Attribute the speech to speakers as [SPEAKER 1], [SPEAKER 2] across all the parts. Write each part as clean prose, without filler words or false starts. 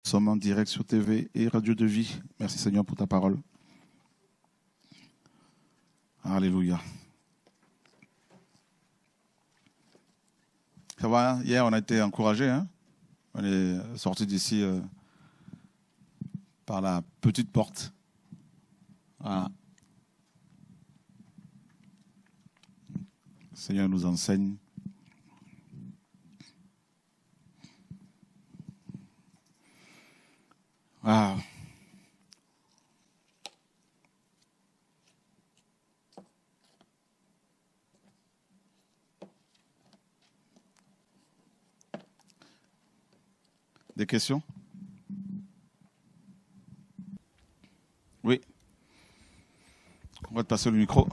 [SPEAKER 1] Nous sommes en direct sur TV et Radio de Vie. Merci Seigneur pour ta parole. Alléluia. Ça va, hein? Hier on a été encouragés. Hein? On est sortis d'ici par la petite porte. Voilà. Le Seigneur nous enseigne. Ah. Des questions? Oui. On va te passer le micro.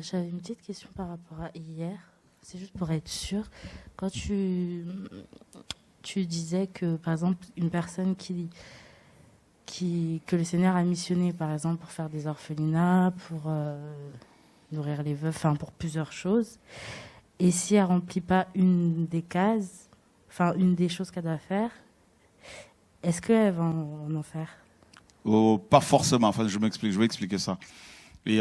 [SPEAKER 2] J'avais une petite question par rapport à hier. C'est juste pour être sûr. Quand tu disais que, par exemple, une personne que le Seigneur a missionné, par exemple, pour faire des orphelinats, pour nourrir les veuves, enfin, pour plusieurs choses. Et si elle ne remplit pas une des cases, enfin, une des choses qu'elle doit faire, est-ce qu'elle va en faire?
[SPEAKER 1] Oh, pas forcément. Enfin, je vais expliquer ça. Et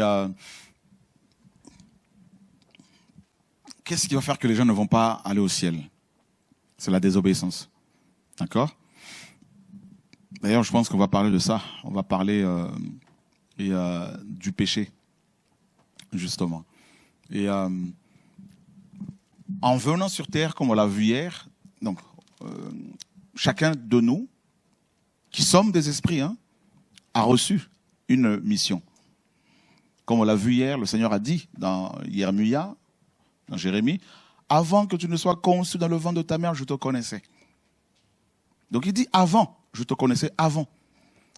[SPEAKER 1] qu'est-ce qui va faire que les gens ne vont pas aller au ciel? C'est la désobéissance. D'accord? D'ailleurs, je pense qu'on va parler de ça. On va parler du péché, justement. Et en venant sur terre, comme on l'a vu hier, donc chacun de nous, qui sommes des esprits, hein, a reçu une mission. Comme on l'a vu hier, le Seigneur a dit dans Yeremia, dans Jérémie, avant que tu ne sois conçu dans le ventre de ta mère, je te connaissais. Donc il dit avant, je te connaissais avant.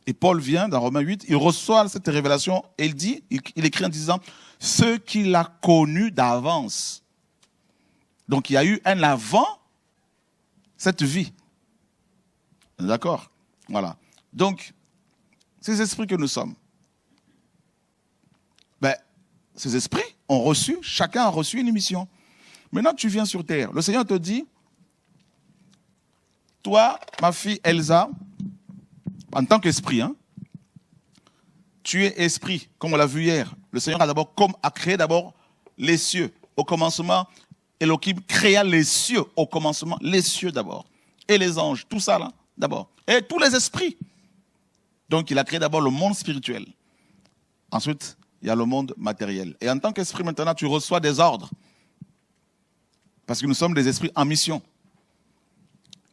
[SPEAKER 1] Et Paul vient dans Romains 8, il reçoit cette révélation et il dit, il écrit en disant, ce qu'il a connu d'avance. Donc il y a eu un avant cette vie. D'accord? Voilà. Donc, ces esprits que nous sommes, ces esprits ont reçu, chacun a reçu une mission. Maintenant, tu viens sur terre. Le Seigneur te dit, toi, ma fille Elsa, en tant qu'esprit, hein, tu es esprit, comme on l'a vu hier. Le Seigneur a créé d'abord les cieux. Au commencement, Elohim créa les cieux au commencement, les cieux d'abord. Et les anges, tout ça là, d'abord. Et tous les esprits. Donc, il a créé d'abord le monde spirituel. Ensuite, il y a le monde matériel. Et en tant qu'esprit, maintenant, tu reçois des ordres. Parce que nous sommes des esprits en mission.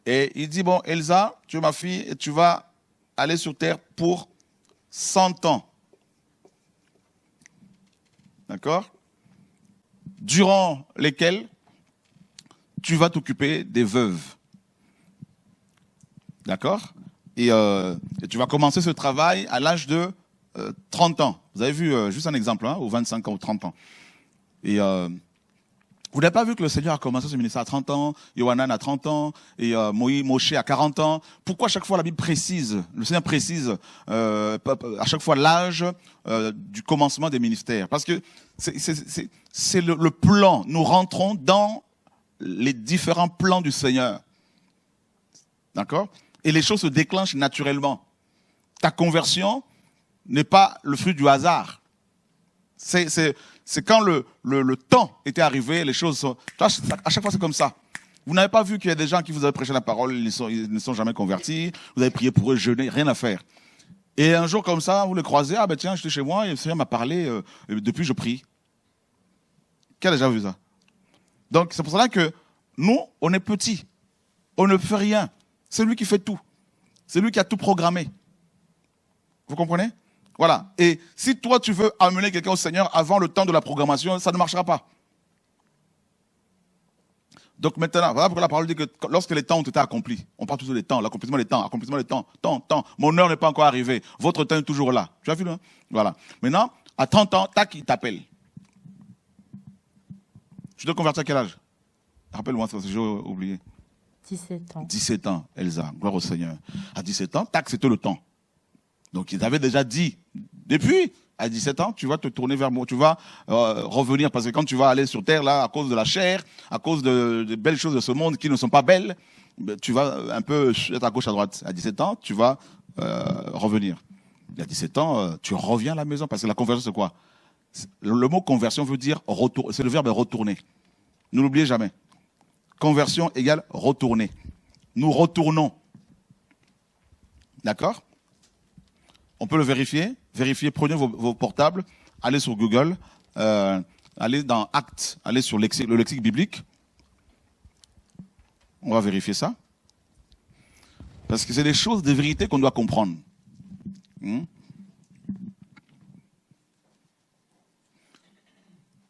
[SPEAKER 1] Et il dit, bon, Elsa, tu es ma fille et tu vas aller sur terre pour 100 ans. D'accord? Durant lesquels tu vas t'occuper des veuves. D'accord? Et tu vas commencer ce travail à l'âge de 30 ans. Vous avez vu, juste un exemple, hein, ou 25 ans ou 30 ans. Et vous n'avez pas vu que le Seigneur a commencé ce ministère à 30 ans, Yohanan à 30 ans, et Moshe à 40 ans. Pourquoi à chaque fois la Bible précise, le Seigneur précise à chaque fois l'âge du commencement des ministères? Parce que c'est le plan. Nous rentrons dans les différents plans du Seigneur. D'accord? Et les choses se déclenchent naturellement. Ta conversion n'est pas le fruit du hasard. C'est quand le temps était arrivé, les choses sont... À chaque fois, c'est comme ça. Vous n'avez pas vu qu'il y a des gens qui vous avaient prêché la parole, ils ne sont jamais convertis, vous avez prié pour eux, jeûné, rien à faire. Et un jour comme ça, vous les croisez, ah ben tiens, j'étais chez moi, et le Seigneur m'a parlé, depuis je prie. Qui a déjà vu ça? Donc c'est pour cela que nous, on est petits, on ne fait rien. C'est lui qui fait tout. C'est lui qui a tout programmé. Vous comprenez? Voilà. Et si toi, tu veux amener quelqu'un au Seigneur avant le temps de la programmation, ça ne marchera pas. Donc maintenant, voilà pourquoi la parole dit que lorsque les temps ont été accomplis, on parle toujours des temps, l'accomplissement des temps, temps. Mon heure n'est pas encore arrivée. Votre temps est toujours là. Tu as vu, là? Voilà. Maintenant, à 30 ans, tac, il t'appelle. Tu dois convertir à quel âge? Rappelle-moi, parce que j'ai oublié.
[SPEAKER 2] 17 ans.
[SPEAKER 1] 17 ans, Elsa. Gloire au Seigneur. À 17 ans, tac, c'était le temps. Donc, il t'avait déjà dit, depuis, à 17 ans, tu vas te tourner vers moi, tu vas revenir, parce que quand tu vas aller sur terre, là, à cause de la chair, à cause de belles choses de ce monde qui ne sont pas belles, tu vas un peu être à gauche, à droite. À 17 ans, tu vas revenir. Il y a 17 ans, tu reviens à la maison, parce que la conversion, c'est quoi? Le mot conversion veut dire retour, c'est le verbe retourner. Ne l'oubliez jamais. Conversion égale retourner. Nous retournons. D'accord? On peut le vérifier. Vérifiez, prenez vos portables, allez sur Google, allez dans Actes, allez sur le lexique biblique. On va vérifier ça. Parce que c'est des choses, des vérités qu'on doit comprendre.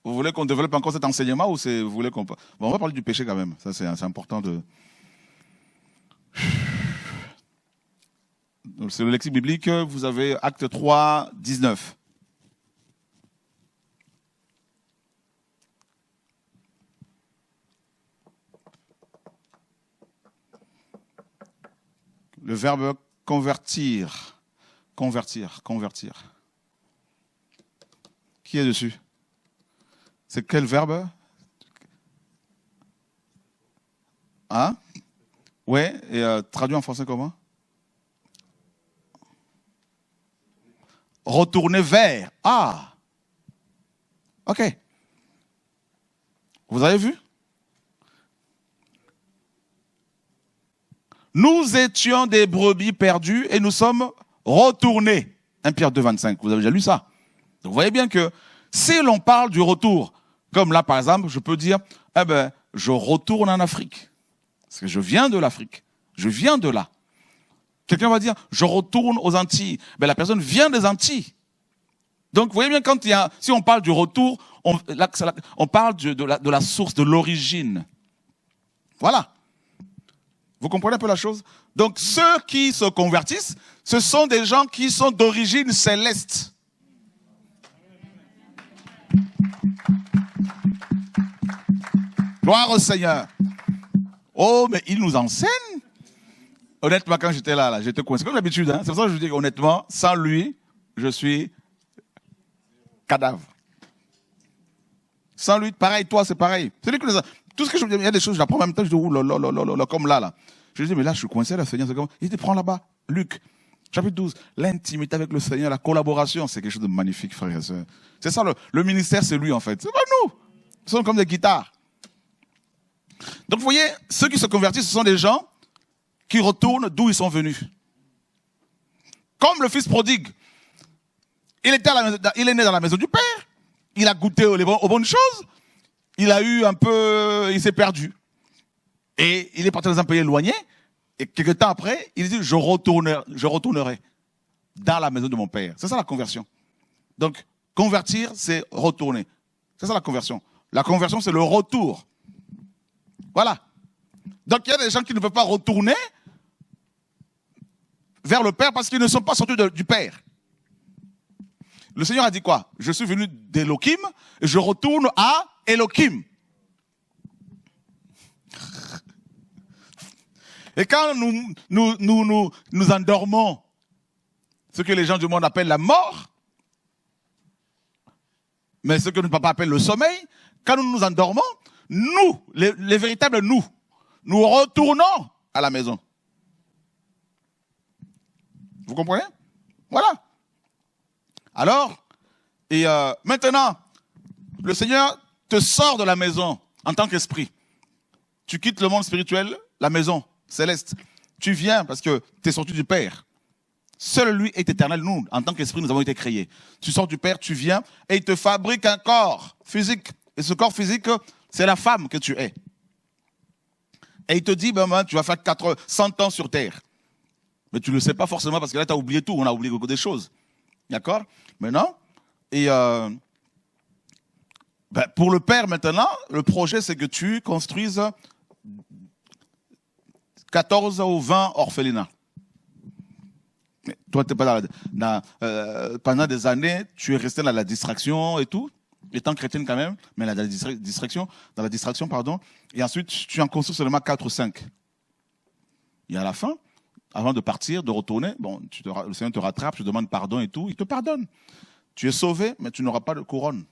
[SPEAKER 1] Vous voulez qu'on développe encore cet enseignement ou vous voulez qu'on... Bon, on va parler du péché quand même. Ça, c'est important de... C'est le lexique biblique. Vous avez Acte 3, 19. Le verbe convertir. Convertir, convertir. Qui est dessus? C'est quel verbe? Hein? Ouais, et traduit en français comment? Retourner vers. Ah! Ok. Vous avez vu? Nous étions des brebis perdues et nous sommes retournés. 1 Pierre 2, 25. Vous avez déjà lu ça? Donc vous voyez bien que si l'on parle du retour, comme là par exemple, je peux dire, eh ben, je retourne en Afrique. Parce que je viens de l'Afrique. Je viens de là. Quelqu'un va dire, je retourne aux Antilles. Ben, la personne vient des Antilles. Donc, vous voyez bien, si on parle du retour, on parle de la source, de l'origine. Voilà. Vous comprenez un peu la chose? Donc, ceux qui se convertissent, ce sont des gens qui sont d'origine céleste. Gloire au Seigneur. Oh, mais il nous enseigne. Honnêtement, quand j'étais là, j'étais coincé. Comme d'habitude, hein. C'est pour ça que je vous dis honnêtement, sans lui, je suis cadavre. Sans lui, pareil, toi, c'est pareil. C'est lui qui nous a... Tout ce que je dis, il y a des choses, j'apprends en même temps, je dis, là, comme là. Je dis, mais là, je suis coincé, là, Seigneur, c'est comment? Il dit, prends là-bas, Luc, chapitre 12, l'intimité avec le Seigneur, la collaboration, c'est quelque chose de magnifique, frère et sœurs. C'est ça, le ministère, c'est lui, en fait. C'est pas nous. Ils sont comme des guitares. Donc, vous voyez, ceux qui se convertissent, ce sont des gens qui retournent d'où ils sont venus. Comme le fils prodigue. Il est né dans la maison du père. Il a goûté aux bonnes choses. Il a eu un peu... Il s'est perdu. Et il est parti dans un pays éloigné. Et quelques temps après, il dit, je retournerai dans la maison de mon père. C'est ça la conversion. Donc, convertir, c'est retourner. C'est ça la conversion. La conversion, c'est le retour. Voilà. Donc, il y a des gens qui ne peuvent pas retourner vers le Père parce qu'ils ne sont pas sortis du Père. Le Seigneur a dit quoi? Je suis venu d'Elohim et je retourne à Elohim. Et quand nous endormons, ce que les gens du monde appellent la mort, mais ce que notre papa appelle le sommeil, quand nous nous endormons, nous, les véritables nous retournons à la maison. Vous comprenez? Voilà. Alors, et maintenant, le Seigneur te sort de la maison en tant qu'esprit. Tu quittes le monde spirituel, la maison céleste. Tu viens parce que tu es sorti du Père. Seul lui est éternel. Nous, en tant qu'esprit, nous avons été créés. Tu sors du Père, tu viens et il te fabrique un corps physique. Et ce corps physique, c'est la femme que tu es. Et il te dit, ben, tu vas faire 100 ans sur terre. Mais tu ne le sais pas forcément parce que là, tu as oublié tout. On a oublié beaucoup de choses. D'accord? Maintenant, et pour le Père maintenant, le projet, c'est que tu construises 14 ou 20 orphelinats. Mais toi, tu n'es pas pendant des années, tu es resté dans la distraction et tout, étant chrétienne quand même, mais dans la distraction, pardon. Et ensuite, tu en construis seulement 4 ou 5. Et à la fin, avant de partir, de retourner, bon, le Seigneur te rattrape, tu demandes pardon et tout, il te pardonne. Tu es sauvé, mais tu n'auras pas de couronne.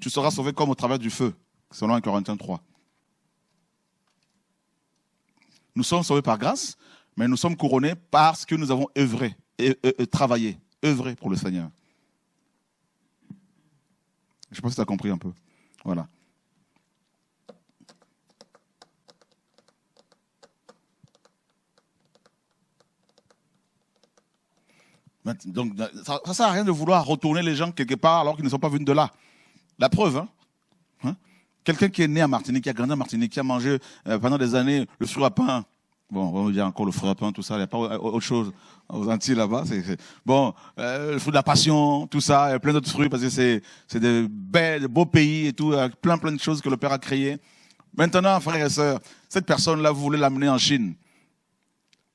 [SPEAKER 1] Tu seras sauvé comme au travers du feu, selon 1 Corinthiens 3. Nous sommes sauvés par grâce, mais nous sommes couronnés parce que nous avons œuvré, travaillé, œuvré pour le Seigneur. Je ne sais pas si tu as compris un peu. Voilà. Donc, ça ne sert à rien de vouloir retourner les gens quelque part alors qu'ils ne sont pas venus de là. La preuve, quelqu'un qui est né à Martinique, qui a grandi à Martinique, qui a mangé pendant des années le fruit à pain. Bon, on va dire encore le fruit à pain, tout ça, il n'y a pas autre chose aux Antilles là-bas. Bon, le fruit de la passion, tout ça, il y a plein d'autres fruits parce que c'est de beaux pays et tout, plein de choses que le Père a créées. Maintenant, frères et sœurs, cette personne-là, vous voulez l'amener en Chine.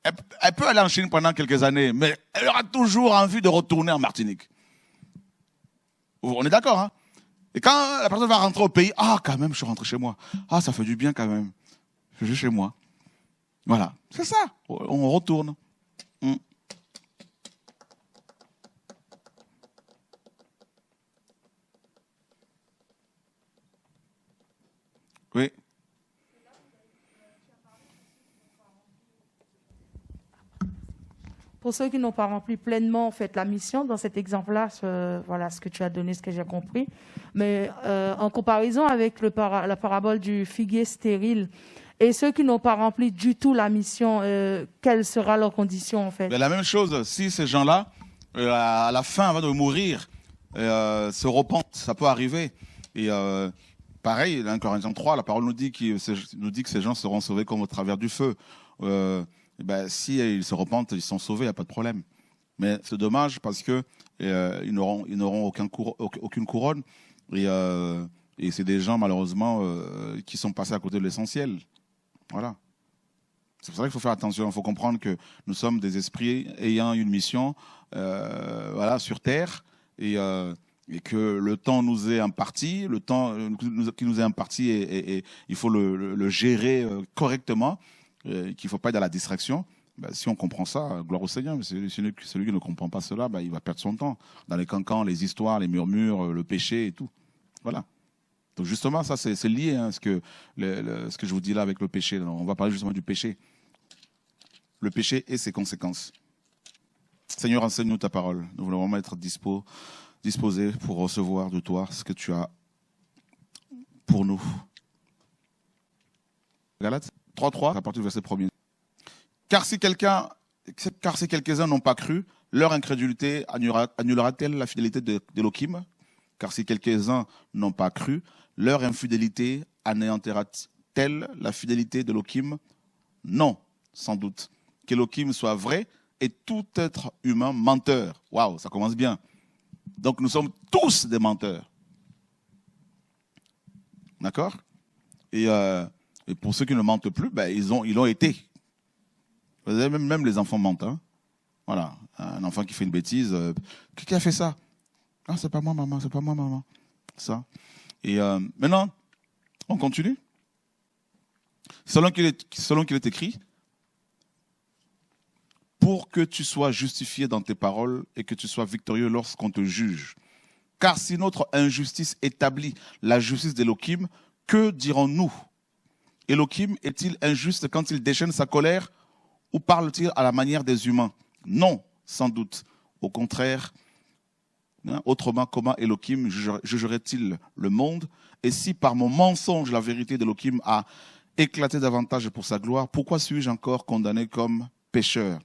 [SPEAKER 1] Elle peut aller en Chine pendant quelques années, mais elle aura toujours envie de retourner en Martinique. On est d'accord, hein? Et quand la personne va rentrer au pays, quand même, je suis rentré chez moi. Ça fait du bien quand même. Je suis chez moi. Voilà, c'est ça. On retourne. Oui.
[SPEAKER 3] Pour ceux qui n'ont pas rempli pleinement en fait, la mission, dans cet exemple-là, voilà ce que tu as donné, ce que j'ai compris. Mais en comparaison avec la parabole du figuier stérile, et ceux qui n'ont pas rempli du tout la mission, quelle sera leur condition en fait?
[SPEAKER 1] Mais la même chose, si ces gens-là, à la fin, avant de mourir, se repentent, ça peut arriver. Et pareil, dans Corinthiens 3, la parole nous dit que ces gens seront sauvés comme au travers du feu. Si ils se repentent, ils sont sauvés, il n'y a pas de problème. Mais c'est dommage parce que ils n'auront aucune couronne. Et c'est des gens, malheureusement, qui sont passés à côté de l'essentiel. Voilà. C'est pour ça qu'il faut faire attention. Il faut comprendre que nous sommes des esprits ayant une mission sur Terre et que le temps nous est imparti, le temps qui nous est imparti, et il faut le gérer correctement, qu'il ne faut pas être dans la distraction. Si on comprend ça, gloire au Seigneur. Mais celui qui ne comprend pas cela, il va perdre son temps dans les cancans, les histoires, les murmures, le péché et tout. Voilà. Donc justement, ça c'est lié, ce que je vous dis là avec le péché. On va parler justement du péché. Le péché et ses conséquences. Seigneur, enseigne-nous ta parole. Nous voulons vraiment être disposés pour recevoir de toi ce que tu as pour nous. Galates 3.3, à partir du verset 1er. Car si quelques-uns n'ont pas cru, leur incrédulité annulera-t-elle la fidélité d'Élohim? Car si quelques-uns n'ont pas cru, leur infidélité anéantira-t-elle la fidélité d'Élohim? Non, sans doute. Qu'Élohim soit vrai et tout être humain menteur. Waouh, ça commence bien. Donc nous sommes tous des menteurs. D'accord? Et pour ceux qui ne mentent plus, ils l'ont été. Vous savez, même les enfants mentent. Hein? Voilà, un enfant qui fait une bêtise, qui a fait ça? C'est pas moi, maman, c'est pas moi, maman. Ça. Et maintenant, on continue. Selon qu'il est écrit, pour que tu sois justifié dans tes paroles et que tu sois victorieux lorsqu'on te juge. Car si notre injustice établit la justice d'Élohim, que dirons-nous? Élohim est-il injuste quand il déchaîne sa colère ou parle-t-il à la manière des humains? Non, sans doute. Au contraire, autrement, comment Élohim jugerait-il le monde? Et si par mon mensonge la vérité d'Élohim a éclaté davantage pour sa gloire, pourquoi suis-je encore condamné comme pécheur?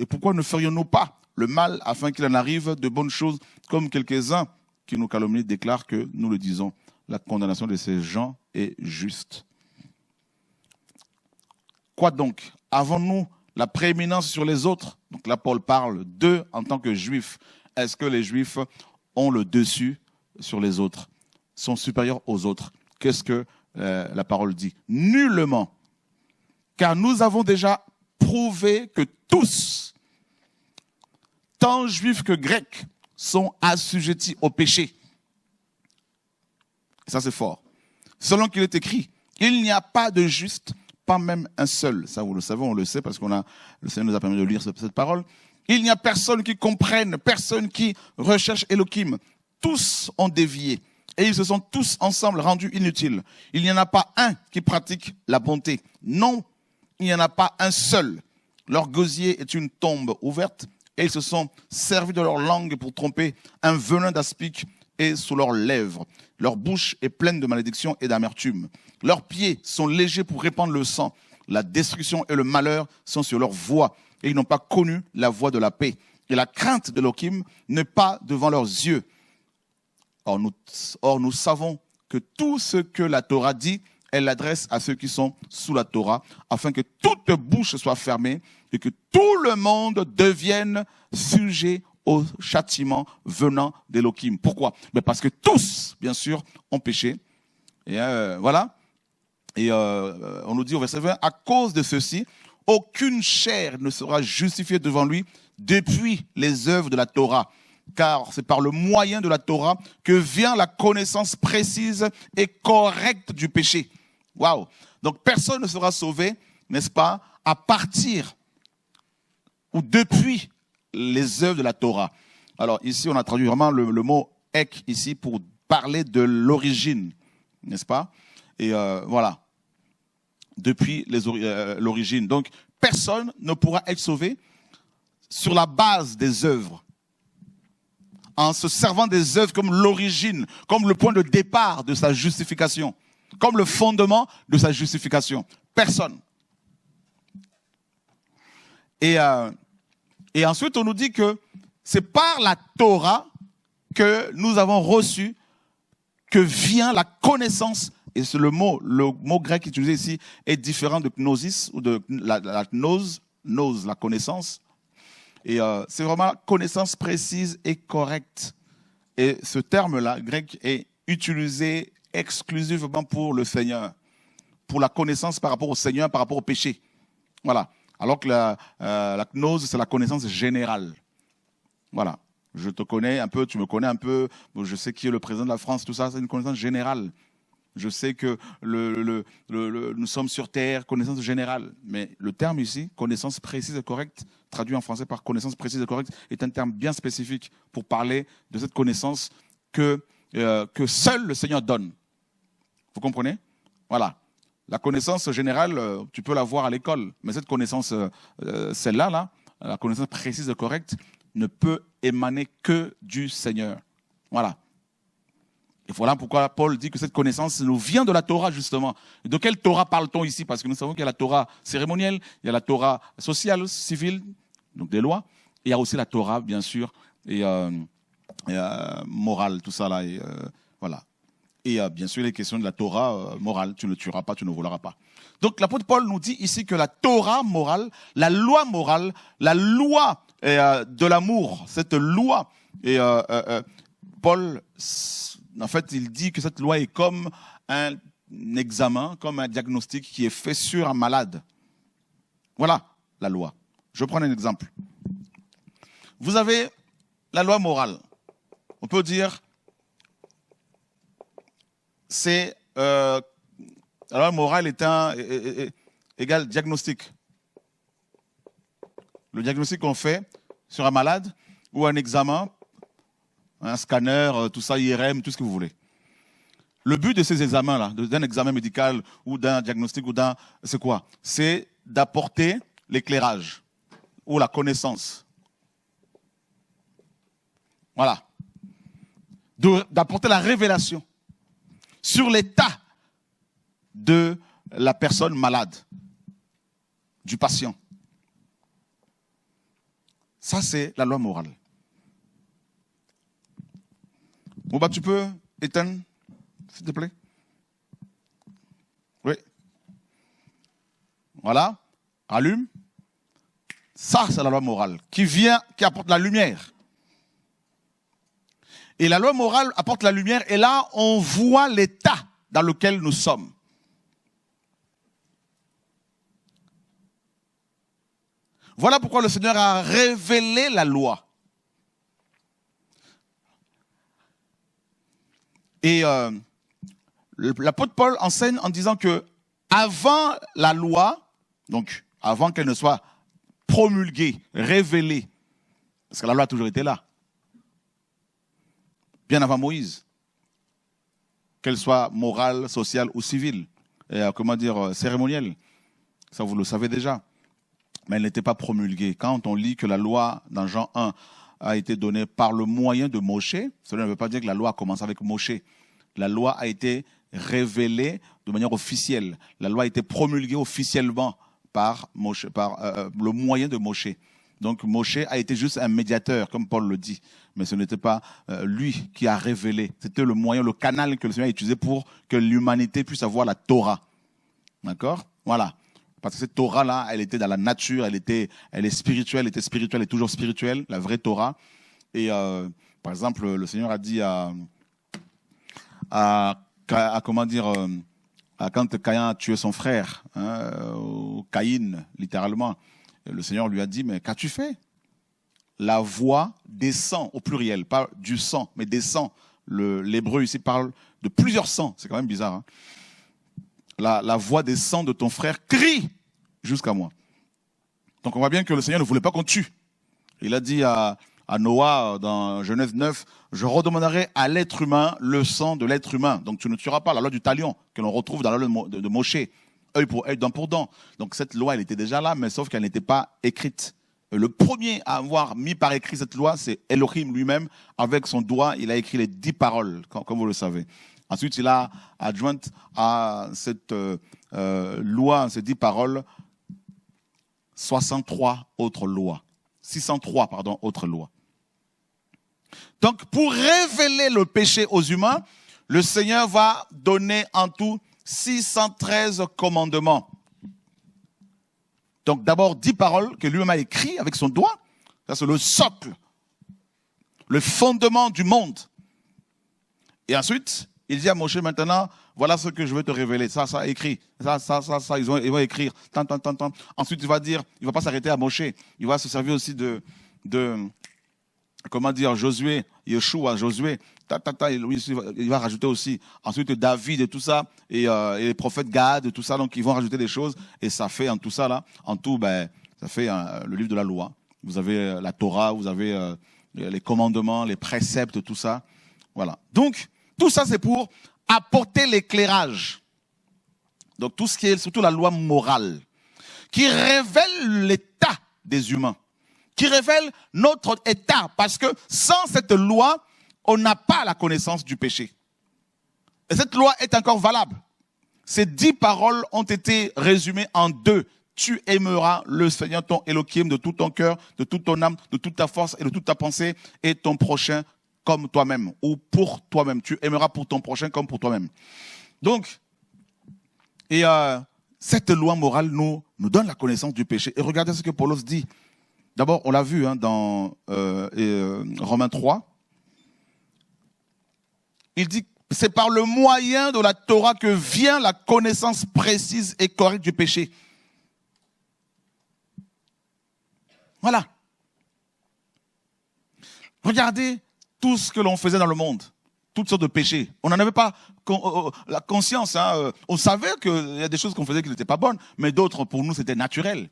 [SPEAKER 1] Et pourquoi ne ferions-nous pas le mal afin qu'il en arrive de bonnes choses, comme quelques-uns qui nous calomnient déclarent que nous le disons? La condamnation de ces gens est juste. Quoi donc? Avons-nous la prééminence sur les autres? Donc là, Paul parle d'eux en tant que juifs. Est-ce que les juifs ont le dessus sur les autres? Sont supérieurs aux autres? Qu'est-ce que la parole dit? Nullement. Car nous avons déjà prouvé que tous, tant juifs que grecs, sont assujettis au péché. Ça, c'est fort. Selon qu'il est écrit, il n'y a pas de juste, pas même un seul. Ça, vous le savez, on le sait parce le Seigneur nous a permis de lire cette parole. Il n'y a personne qui comprenne, personne qui recherche Elohim. Tous ont dévié et ils se sont tous ensemble rendus inutiles. Il n'y en a pas un qui pratique la bonté. Non, il n'y en a pas un seul. Leur gosier est une tombe ouverte et ils se sont servis de leur langue pour tromper. Un venin d'aspic est sous leurs lèvres. Leur bouche est pleine de malédiction et d'amertume. Leurs pieds sont légers pour répandre le sang. La destruction et le malheur sont sur leur voie et ils n'ont pas connu la voie de la paix. Et la crainte de l'Elohim n'est pas devant leurs yeux. Or nous savons que tout ce que la Torah dit, elle l'adresse à ceux qui sont sous la Torah, afin que toute bouche soit fermée et que tout le monde devienne sujet au châtiment venant d'Elohim. Pourquoi? Mais parce que tous, bien sûr, ont péché. Et voilà. Et on nous dit au verset 20, à cause de ceci, aucune chair ne sera justifiée devant lui depuis les œuvres de la Torah. Car c'est par le moyen de la Torah que vient la connaissance précise et correcte du péché. Waouh! Donc personne ne sera sauvé, n'est-ce pas, à partir ou depuis les œuvres de la Torah. Alors ici, on a traduit vraiment le mot « ek » ici pour parler de l'origine, n'est-ce pas? Et voilà, depuis l'origine. Donc personne ne pourra être sauvé sur la base des œuvres, en se servant des œuvres comme l'origine, comme le point de départ de sa justification, comme le fondement de sa justification. Personne. Et ensuite, on nous dit que c'est par la Torah que nous avons reçu que vient la connaissance. Et c'est le mot grec utilisé ici est différent de gnosis ou de la gnose, la connaissance. Et c'est vraiment la connaissance précise et correcte. Et ce terme-là, grec, est utilisé exclusivement pour le Seigneur, pour la connaissance par rapport au Seigneur, par rapport au péché. Voilà. Alors que la gnose, c'est la connaissance générale. Voilà. Je te connais un peu, tu me connais un peu, je sais qui est le président de la France, tout ça, c'est une connaissance générale. Je sais que nous sommes sur terre, connaissance générale. Mais le terme ici, connaissance précise et correcte, traduit en français par connaissance précise et correcte, est un terme bien spécifique pour parler de cette connaissance que seul le Seigneur donne. Vous comprenez? Voilà. La connaissance générale, tu peux l'avoir à l'école, mais cette connaissance, celle-là, la connaissance précise et correcte, ne peut émaner que du Seigneur. Voilà. Et voilà pourquoi Paul dit que cette connaissance nous vient de la Torah, justement. De quelle Torah parle-t-on ici? Parce que nous savons qu'il y a la Torah cérémonielle, il y a la Torah sociale, civile, donc des lois, et il y a aussi la Torah, bien sûr, et morale, tout ça là, et voilà. Et bien sûr, les questions de la Torah morale, tu ne tueras pas, tu ne voleras pas. Donc l'apôtre Paul nous dit ici que la Torah morale, la loi morale, la loi de l'amour, cette loi, et Paul, en fait, il dit que cette loi est comme un examen, comme un diagnostic qui est fait sur un malade. Voilà la loi. Je prends un exemple. Vous avez la loi morale. On peut dire, c'est la loi morale est égal diagnostic. Le diagnostic qu'on fait sur un malade ou un examen, un scanner, tout ça, IRM, tout ce que vous voulez. Le but de ces examens-là, d'un examen médical ou d'un diagnostic c'est quoi? C'est d'apporter l'éclairage ou la connaissance. Voilà. D'apporter la révélation sur l'état de la personne malade, du patient. Ça, c'est la loi morale. Bon, tu peux éteindre, s'il te plaît? Oui. Voilà. Allume. Ça, c'est la loi morale qui apporte la lumière. Et la loi morale apporte la lumière et là, on voit l'état dans lequel nous sommes. Voilà pourquoi le Seigneur a révélé la loi. Et l'apôtre Paul enseigne en disant que Avant la loi, donc avant qu'elle ne soit promulguée, révélée, parce que la loi a toujours été là, bien avant Moïse, qu'elle soit morale, sociale ou civile, et, cérémonielle, ça vous le savez déjà, mais elle n'était pas promulguée. Quand on lit que la loi dans Jean 1 a été donnée par le moyen de Moshe, cela ne veut pas dire que la loi a commencé avec Moshe. La loi a été révélée de manière officielle. La loi a été promulguée officiellement par le moyen de Moshe. Donc Moshe a été juste un médiateur, comme Paul le dit. Mais ce n'était pas lui qui a révélé. C'était le moyen, le canal que le Seigneur a utilisé pour que l'humanité puisse avoir la Torah. D'accord? Voilà. Parce que cette Torah-là, elle était dans la nature, elle est spirituelle, elle était spirituelle, elle est toujours spirituelle, la vraie Torah. Et par exemple, le Seigneur a dit quand Caïn a tué son frère, ou Caïn, littéralement, le Seigneur lui a dit, mais qu'as-tu fait? La voix descend, au pluriel, pas du sang, mais descend. L'hébreu ici parle de plusieurs sangs, c'est quand même bizarre. Hein? La voix des sangs de ton frère crie jusqu'à moi. Donc on voit bien que le Seigneur ne voulait pas qu'on tue. Il a dit à Noah dans Genèse 9, je redemanderai à l'être humain le sang de l'être humain. Donc tu ne tueras pas, la loi du talion que l'on retrouve dans la loi de Moshe, œil pour œil, dent pour dent. Donc cette loi, elle était déjà là, mais sauf qu'elle n'était pas écrite. Le premier à avoir mis par écrit cette loi, c'est Elohim lui-même. Avec son doigt, il a écrit les 10 paroles, comme vous le savez. Ensuite, il a adjoint à cette loi, ces 10 paroles, 603 autres lois. autres lois. Donc, pour révéler le péché aux humains, le Seigneur va donner en tout 613 commandements. Donc, d'abord, 10 paroles que lui-même a écrites avec son doigt. Ça, c'est le socle, le fondement du monde. Et ensuite, il dit à Moshe maintenant, voilà ce que je veux te révéler. Ça, écrit. Ça, ils vont écrire. Tant. Ensuite, il va dire, il ne va pas s'arrêter à Moshe. Il va se servir aussi Josué, Yeshua, Josué. Il va rajouter aussi. Ensuite, David et tout ça. Et les prophètes Gad et tout ça. Donc, ils vont rajouter des choses. Et ça fait en tout ça, là. En tout, ça fait le livre de la loi. Vous avez la Torah, vous avez les commandements, les préceptes, tout ça. Voilà. Donc, tout ça, c'est pour apporter l'éclairage. Donc, tout ce qui est, surtout la loi morale, qui révèle l'état des humains, qui révèle notre état. Parce que sans cette loi, on n'a pas la connaissance du péché. Et cette loi est encore valable. Ces 10 paroles ont été résumées en 2. Tu aimeras le Seigneur, ton Elohim, de tout ton cœur, de toute ton âme, de toute ta force et de toute ta pensée, et ton prochain comme toi-même, ou pour toi-même. Tu aimeras pour ton prochain comme pour toi-même. Donc, cette loi morale nous donne la connaissance du péché. Et regardez ce que Paulos dit. D'abord, on l'a vu dans Romains 3. Il dit, c'est par le moyen de la Torah que vient la connaissance précise et correcte du péché. Voilà. Regardez tout ce que l'on faisait dans le monde, toutes sortes de péchés. On n'en avait pas la conscience. Hein. On savait qu'il y a des choses qu'on faisait qui n'étaient pas bonnes, mais d'autres, pour nous, c'était naturel.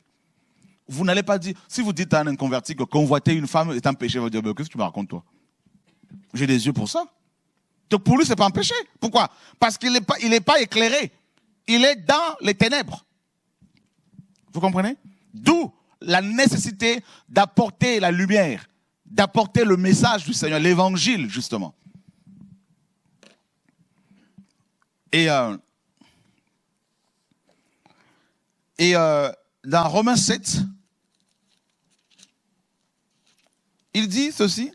[SPEAKER 1] Vous n'allez pas dire, si vous dites à un inconverti que convoiter une femme est un péché, vous allez dire, qu'est-ce que tu me racontes, toi? J'ai des yeux pour ça. Donc pour lui, ce n'est pas un péché. Pourquoi? Parce qu'il n'est pas éclairé. Il est dans les ténèbres. Vous comprenez? D'où la nécessité d'apporter la lumière, d'apporter le message du Seigneur, l'évangile, justement. Et dans Romains 7, il dit ceci,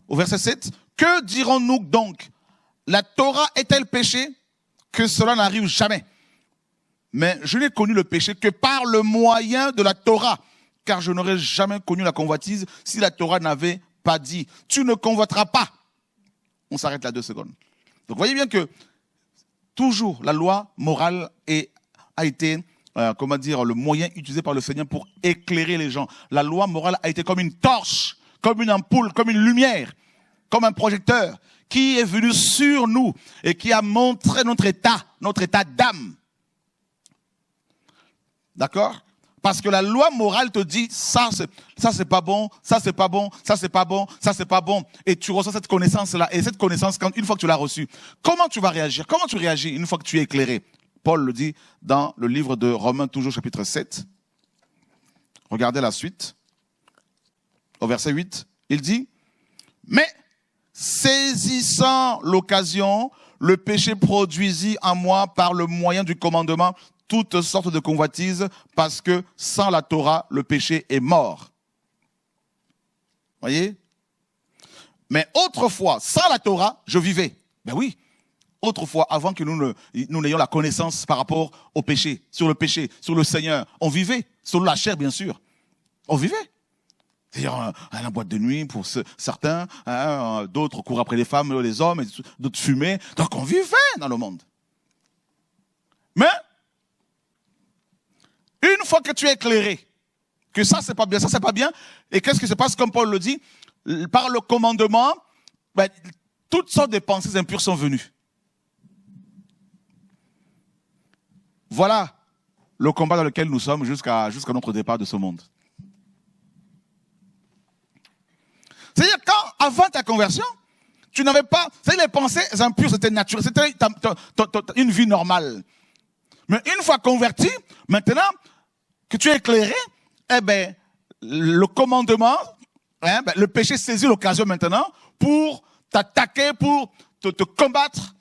[SPEAKER 1] au verset 7, « Que dirons-nous donc? La Torah est-elle péché? Que cela n'arrive jamais. Mais je n'ai connu le péché que par le moyen de la Torah, car je n'aurais jamais connu la convoitise si la Torah n'avait pas dit, tu ne convoiteras pas. » On s'arrête là 2 secondes. Donc vous voyez bien que toujours la loi morale a été le moyen utilisé par le Seigneur pour éclairer les gens. La loi morale a été comme une torche, comme une ampoule, comme une lumière comme un projecteur qui est venu sur nous et qui a montré notre état d'âme. D'accord? Parce que la loi morale te dit, ça c'est pas bon, ça c'est pas bon, ça c'est pas bon, ça c'est pas bon. Et tu reçois cette connaissance-là. Et cette connaissance, une fois que tu l'as reçue, comment tu vas réagir? Comment tu réagis une fois que tu es éclairé? Paul le dit dans le livre de Romains, toujours chapitre 7. Regardez la suite. Au verset 8, il dit, mais saisissant l'occasion, le péché produisit en moi par le moyen du commandement toutes sortes de convoitises, parce que sans la Torah, le péché est mort. Voyez? Mais autrefois, sans la Torah, je vivais. Ben oui, autrefois, avant que nous n'ayons la connaissance par rapport au péché, sur le Seigneur, on vivait, sur la chair bien sûr, on vivait. C'est-à-dire à la boîte de nuit pour certains, d'autres courent après les femmes, les hommes, d'autres fumaient. Donc on vivait dans le monde. Mais une fois que tu es éclairé, que ça c'est pas bien, ça c'est pas bien, et qu'est-ce qui se passe comme Paul le dit? Par le commandement, ben, toutes sortes de pensées impures sont venues. Voilà le combat dans lequel nous sommes jusqu'à notre départ de ce monde. C'est-à-dire avant ta conversion, tu n'avais pas, c'est-à-dire les pensées impures, c'était naturel, c'était une vie normale. Mais une fois converti, maintenant que tu es éclairé, eh ben, le commandement, le péché saisit l'occasion maintenant pour t'attaquer, pour te combattre.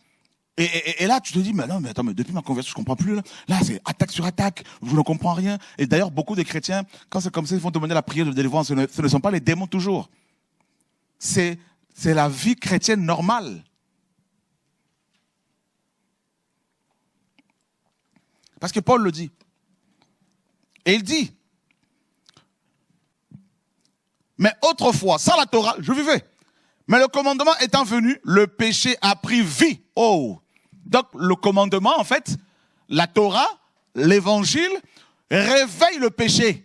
[SPEAKER 1] Et là, tu te dis, mais non, mais attends, mais depuis ma conversion, je comprends plus. Là, c'est attaque sur attaque, je ne comprends rien. Et d'ailleurs, beaucoup de chrétiens, quand c'est comme ça, ils vont demander la prière de délivrance. Ce ne sont pas les démons toujours. C'est la vie chrétienne normale. Parce que Paul le dit. Et il dit, mais autrefois, sans la Torah, je vivais. Mais le commandement étant venu, le péché a pris vie. Oh! Donc le commandement, en fait, la Torah, l'évangile, réveille le péché.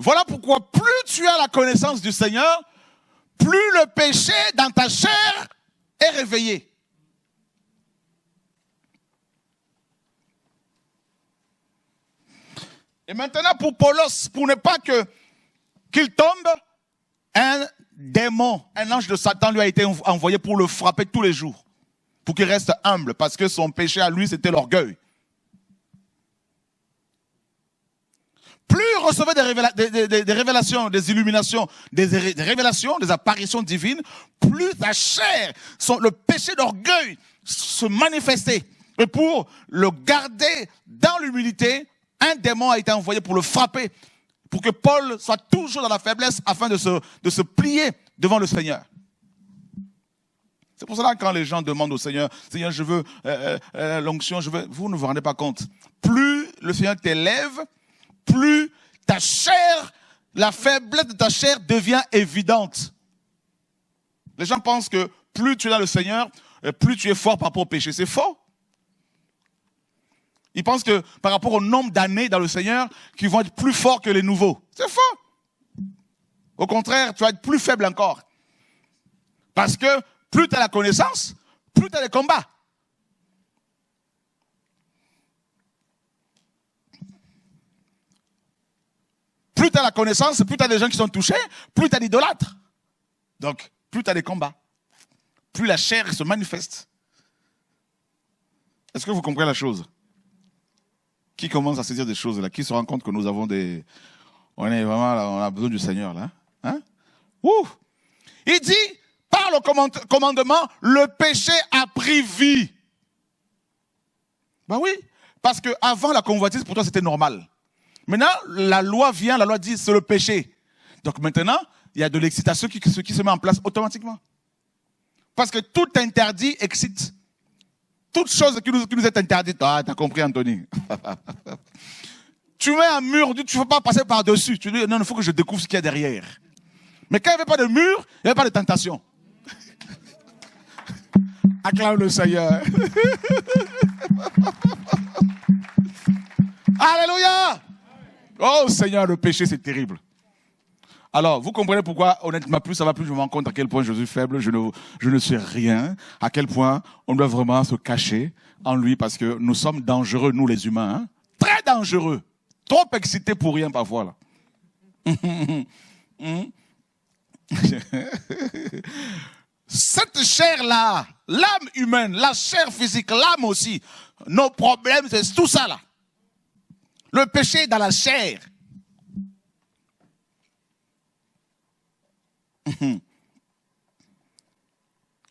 [SPEAKER 1] Voilà pourquoi plus tu as la connaissance du Seigneur, plus le péché dans ta chair est réveillé. Et maintenant pour Paulos, pour ne pas qu'il tombe, un démon, un ange de Satan lui a été envoyé pour le frapper tous les jours. Pour qu'il reste humble, parce que son péché à lui c'était l'orgueil. Plus il recevait des révélations, des illuminations, des révélations, des apparitions divines, plus ta chair, le péché d'orgueil se manifestait. Et pour le garder dans l'humilité, un démon a été envoyé pour le frapper, pour que Paul soit toujours dans la faiblesse afin de se plier devant le Seigneur. C'est pour cela que quand les gens demandent au Seigneur, Seigneur, je veux l'onction, vous ne vous rendez pas compte. Plus le Seigneur t'élève, plus ta chair, la faiblesse de ta chair devient évidente. Les gens pensent que plus tu es dans le Seigneur, plus tu es fort par rapport au péché. C'est faux. Ils pensent que par rapport au nombre d'années dans le Seigneur, qu'ils vont être plus forts que les nouveaux. C'est faux. Au contraire, tu vas être plus faible encore. Parce que plus tu as la connaissance, plus tu as les combats. Plus tu as la connaissance, plus tu as des gens qui sont touchés, plus tu as d'idolâtres. Donc, plus tu as des combats. Plus la chair se manifeste. Est-ce que vous comprenez la chose? Qui commence à saisir des choses là? Qui se rend compte que nous avons on est vraiment là, on a besoin du Seigneur là? Hein? Ouh! Il dit, par le commandement, le péché a pris vie. Ben oui, parce que avant la convoitise, pour toi c'était normal. Maintenant, la loi vient, la loi dit c'est le péché. Donc maintenant, il y a de l'excitation qui se met en place automatiquement. Parce que tout interdit excite. Toute chose qui nous est interdite. Ah, t'as compris, Anthony. Tu mets un mur, tu ne peux pas passer par-dessus. Tu dis, non, il faut que je découvre ce qu'il y a derrière. Mais quand il n'y avait pas de mur, il n'y avait pas de tentation. Acclame le Seigneur. Oh Seigneur, le péché, c'est terrible. Alors, vous comprenez pourquoi, honnêtement, plus ça va, plus je me rends compte à quel point je suis faible, je ne suis rien, à quel point on doit vraiment se cacher en lui, parce que nous sommes dangereux, nous les humains, hein? Très dangereux, trop excités pour rien parfois, là. Cette chair-là, l'âme humaine, la chair physique, l'âme aussi, nos problèmes, c'est tout ça là. Le péché est dans la chair.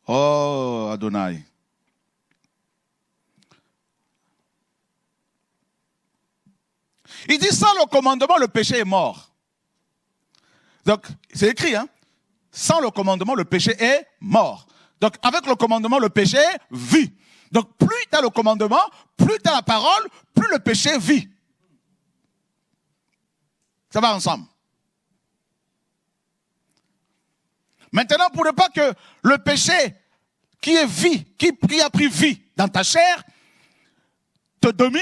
[SPEAKER 1] Oh, Adonai. Il dit sans le commandement, le péché est mort. Donc, c'est écrit, hein. Sans le commandement, le péché est mort. Donc, avec le commandement, le péché vit. Donc, plus tu as le commandement, plus tu as la parole, plus le péché vit. Ça va ensemble. Maintenant, pour ne pas que le péché qui est vie, qui a pris vie dans ta chair, te domine,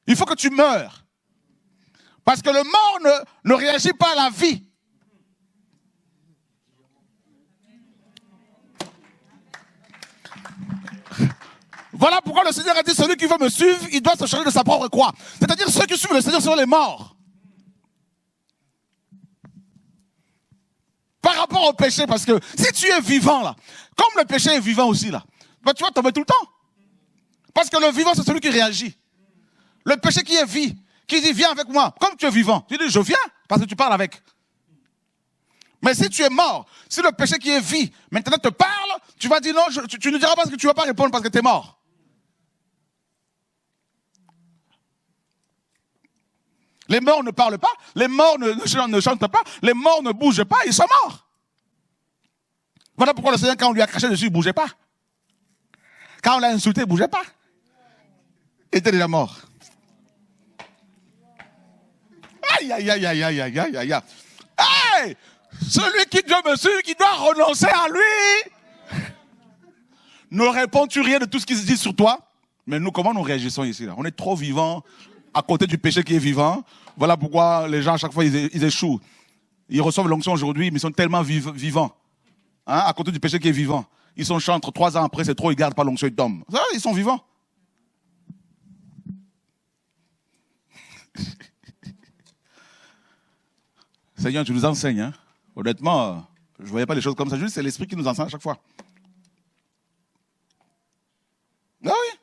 [SPEAKER 1] il faut que tu meurs. Parce que le mort ne réagit pas à la vie. Voilà pourquoi le Seigneur a dit, celui qui veut me suivre, il doit se charger de sa propre croix. C'est-à-dire, ceux qui suivent le Seigneur sont les morts. Par rapport au péché, parce que si tu es vivant là, comme le péché est vivant aussi là, ben, tu vas tomber tout le temps. Parce que le vivant, c'est celui qui réagit. Le péché qui est vie, qui dit viens avec moi, comme tu es vivant, tu dis je viens, parce que tu parles avec. Mais si tu es mort, si le péché qui est vie, maintenant te parle, tu vas dire non, tu ne diras pas ce que tu ne vas pas répondre parce que tu es mort. Les morts ne parlent pas, les morts ne chantent pas, les morts ne bougent pas, ils sont morts. Voilà pourquoi le Seigneur, quand on lui a craché dessus, il ne bougeait pas. Quand on l'a insulté, il ne bougeait pas. Il était déjà mort. Aïe, aïe, aïe, aïe, aïe, aïe, aïe, aïe. Hey! Celui qui Dieu me suit, qui doit renoncer à lui. Ne réponds-tu rien de tout ce qui se dit sur toi? Mais nous, comment nous réagissons ici là? On est trop vivants à côté du péché qui est vivant. Voilà pourquoi les gens, à chaque fois, ils échouent. Ils reçoivent l'onction aujourd'hui, mais ils sont tellement vivants. Hein, à côté du péché qui est vivant. Ils sont chantres, 3 ans après, c'est trop, ils ne gardent pas l'onction, ils tombent. Ça, ils sont vivants. Seigneur, tu nous enseignes. Hein. Honnêtement, je ne voyais pas les choses comme ça. Juste, c'est l'Esprit qui nous enseigne à chaque fois. Ah oui.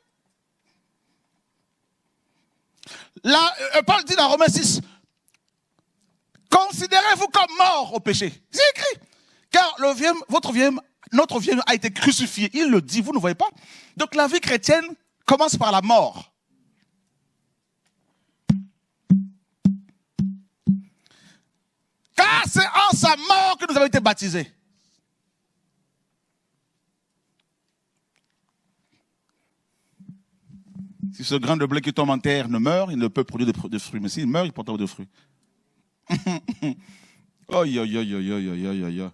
[SPEAKER 1] Là, Paul dit dans Romains 6, considérez-vous comme mort au péché. C'est écrit. Car notre vieux a été crucifié. Il le dit, vous ne voyez pas. Donc la vie chrétienne commence par la mort. Car c'est en sa mort que nous avons été baptisés. Si ce grain de blé qui tombe en terre ne meurt, il ne peut produire de fruits. Mais s'il meurt, il portera de fruits. Aïe, aïe, aïe, aïe, aïe, aïe, aïe.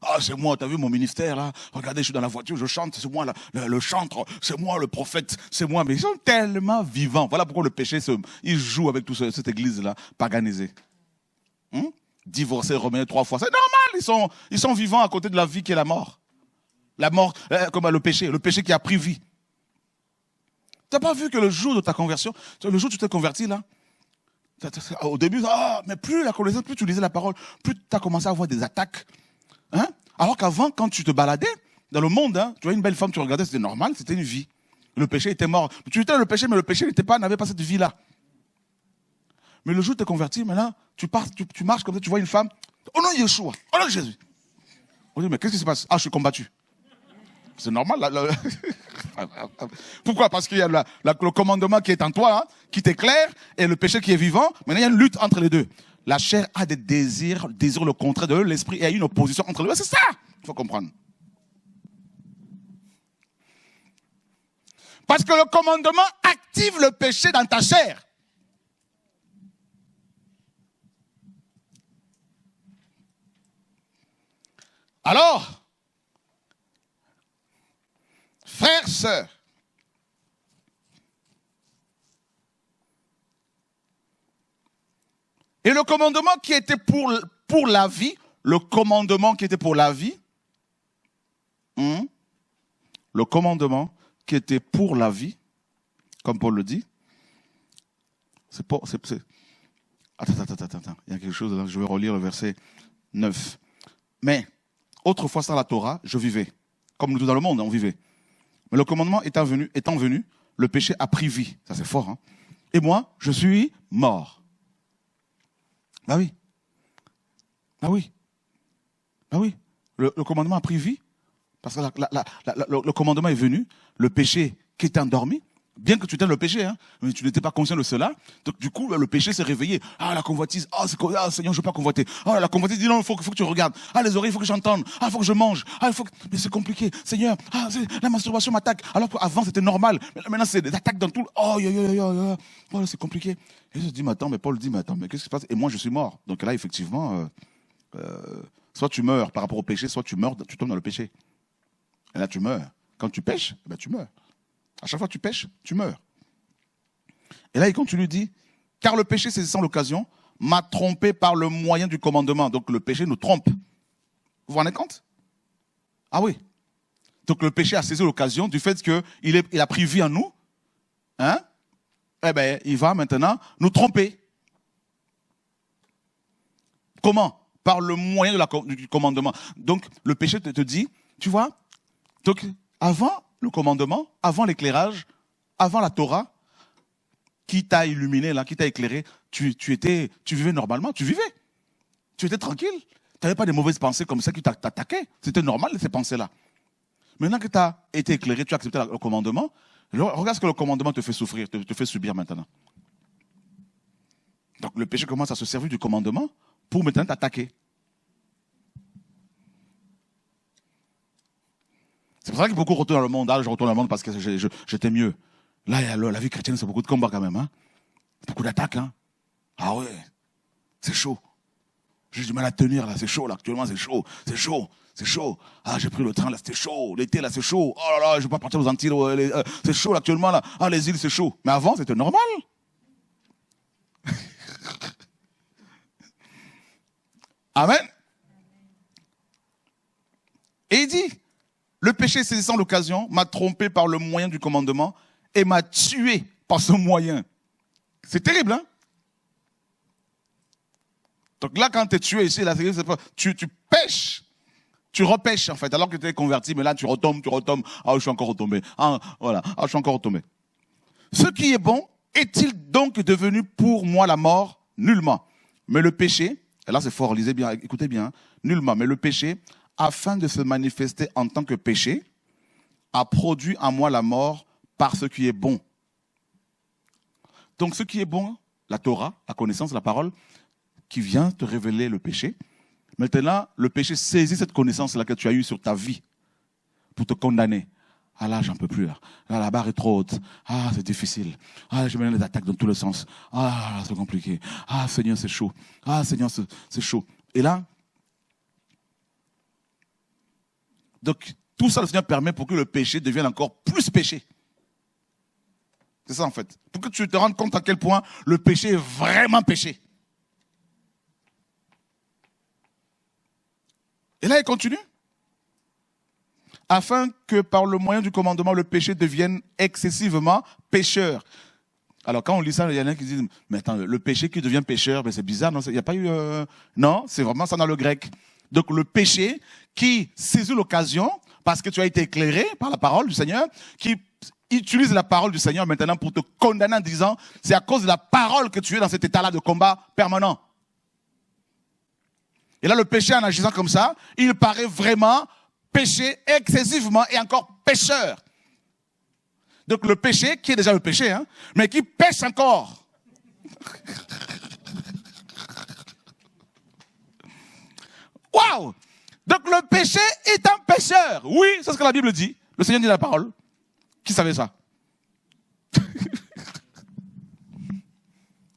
[SPEAKER 1] Ah, c'est moi, t'as vu mon ministère là? Regardez, je suis dans la voiture, je chante, c'est moi le chantre, c'est moi le prophète, c'est moi. Mais ils sont tellement vivants. Voilà pourquoi le péché, il joue avec toute cette église-là, paganisée. Divorcés, remariés 3 fois. C'est normal, ils sont vivants à côté de la vie qui est la mort. La mort, comme le péché qui a pris vie. Tu n'as pas vu que le jour de ta conversion, le jour où tu t'es converti là, au début, mais plus la connaissance, plus tu lisais la parole, plus tu as commencé à avoir des attaques. Hein? Alors qu'avant, quand tu te baladais dans le monde, hein, tu vois une belle femme, tu regardais, c'était normal, c'était une vie. Le péché était mort. Tu étais dans le péché, mais le péché n'avait pas cette vie-là. Mais le jour où tu t'es converti, maintenant, tu marches comme ça, tu vois une femme, oh non, Yeshua, oh non, Jésus. On dit, mais qu'est-ce qui se passe? Ah, je suis combattu. C'est normal. Pourquoi? Parce qu'il y a le commandement qui est en toi, hein, qui t'éclaire, et le péché qui est vivant. Maintenant, il y a une lutte entre les deux. La chair a des désirs le contraire de l'esprit, et il y a une opposition entre les deux. C'est ça, il faut comprendre. Parce que le commandement active le péché dans ta chair. Alors, frères, sœurs, Et le commandement qui était pour la vie, le commandement qui était pour la vie, le commandement qui était pour la vie, comme Paul le dit, Attends, il y a quelque chose là, je vais relire le verset 9. Mais, autrefois sans la Torah, je vivais. Comme nous tous dans le monde, on vivait. Mais le commandement étant venu, le péché a pris vie. Ça c'est fort, hein. Et moi, je suis mort. Ah oui. Ah oui. Ah oui. Le commandement a pris vie. Parce que le commandement est venu, le péché qui était endormi, bien que tu étais le péché, hein, mais tu n'étais pas conscient de cela. Donc du coup, le péché s'est réveillé. Ah, la convoitise, Seigneur, je ne veux pas convoiter. Ah, la convoitise dit non, il faut que tu regardes. Ah, les oreilles, il faut que j'entende. Ah, il faut que je mange. Ah, mais c'est compliqué. Seigneur, la masturbation m'attaque. Alors qu'avant, c'était normal. Mais maintenant, c'est des attaques dans tout. Oh, c'est compliqué. Et je dis, mais Paul dit, mais qu'est-ce qui se passe? Et moi, je suis mort. Donc là, effectivement, soit tu meurs par rapport au péché, soit tu meurs, tu tombes dans le péché. Et là, tu meurs. Quand tu pêches, tu meurs. À chaque fois que tu pêches, tu meurs. Et là, il continue, dit, car le péché, saisissant l'occasion, m'a trompé par le moyen du commandement. Donc le péché nous trompe. Vous vous rendez compte? Ah oui. Donc le péché a saisi l'occasion du fait qu'il a pris vie en nous. Hein? Eh bien, il va maintenant nous tromper. Comment? Par le moyen du commandement. Donc le péché te dit, tu vois, donc avant le commandement, avant l'éclairage, avant la Torah, qui t'a illuminé, là, qui t'a éclairé, tu vivais normalement, tu vivais. Tu étais tranquille. Tu n'avais pas de mauvaises pensées comme ça qui t'attaquaient. C'était normal, ces pensées-là. Maintenant que tu as été éclairé, tu as accepté le commandement, regarde ce que le commandement te fait souffrir, te fait subir maintenant. Donc le péché commence à se servir du commandement pour maintenant t'attaquer. C'est pour ça que beaucoup retournent dans le monde. Ah, je retourne dans le monde parce que j'étais mieux. Là, la vie chrétienne, c'est beaucoup de combats quand même. Hein. Beaucoup d'attaques. Hein. Ah ouais, c'est chaud. J'ai du mal à tenir là, c'est chaud là, actuellement c'est chaud. C'est chaud, c'est chaud. Ah, j'ai pris le train là, c'était chaud. L'été là, c'est chaud. Oh là là, je ne vais pas partir aux Antilles. C'est chaud là, actuellement là. Ah, les îles, c'est chaud. Mais avant, c'était normal. Amen. Et il dit, le péché saisissant l'occasion m'a trompé par le moyen du commandement et m'a tué par ce moyen. C'est terrible, hein? Donc là, quand tu es tué ici, là, tu pêches, tu repêches en fait, alors que tu es converti, mais là tu retombes. Ah, je suis encore retombé. Ah, voilà, je suis encore retombé. Ce qui est bon, est-il donc devenu pour moi la mort? Nullement. Mais le péché, et là c'est fort, lisez bien, écoutez bien, hein, nullement. Mais le péché, afin de se manifester en tant que péché, a produit en moi la mort par ce qui est bon. Donc ce qui est bon, la Torah, la connaissance, la parole, qui vient te révéler le péché. Maintenant, le péché saisit cette connaissance-là que tu as eue sur ta vie pour te condamner. Ah là, j'en peux plus. Là, la barre est trop haute. Ah, c'est difficile. Ah, je me des attaques dans tous les sens. Ah, c'est compliqué. Ah, Seigneur, c'est chaud. Ah, Seigneur, c'est chaud. Et là, donc, tout ça, le Seigneur permet pour que le péché devienne encore plus péché. C'est ça, en fait. Pour que tu te rendes compte à quel point le péché est vraiment péché. Et là, il continue. Afin que par le moyen du commandement, le péché devienne excessivement pécheur. Alors, quand on lit ça, il y en a qui disent, mais attends, le péché qui devient pécheur, ben c'est bizarre, non? Il n'y a pas eu... Non, c'est vraiment ça dans le grec. Donc, le péché qui saisit l'occasion, parce que tu as été éclairé par la parole du Seigneur, qui utilise la parole du Seigneur maintenant pour te condamner en disant, c'est à cause de la parole que tu es dans cet état-là de combat permanent. Et là, le péché, en agissant comme ça, il paraît vraiment péché excessivement et encore pécheur. Donc le péché, qui est déjà le péché, hein, mais qui pêche encore. Waouh! Donc le péché est un pécheur. Oui, c'est ce que la Bible dit. Le Seigneur dit la parole. Qui savait ça?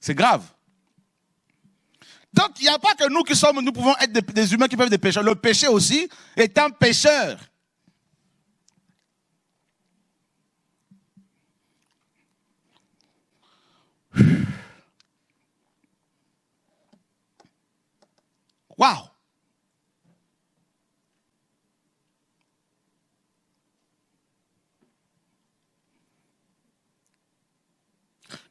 [SPEAKER 1] C'est grave. Donc, il n'y a pas que nous pouvons être des humains qui peuvent être des pécheurs. Le péché aussi est un pécheur. Waouh!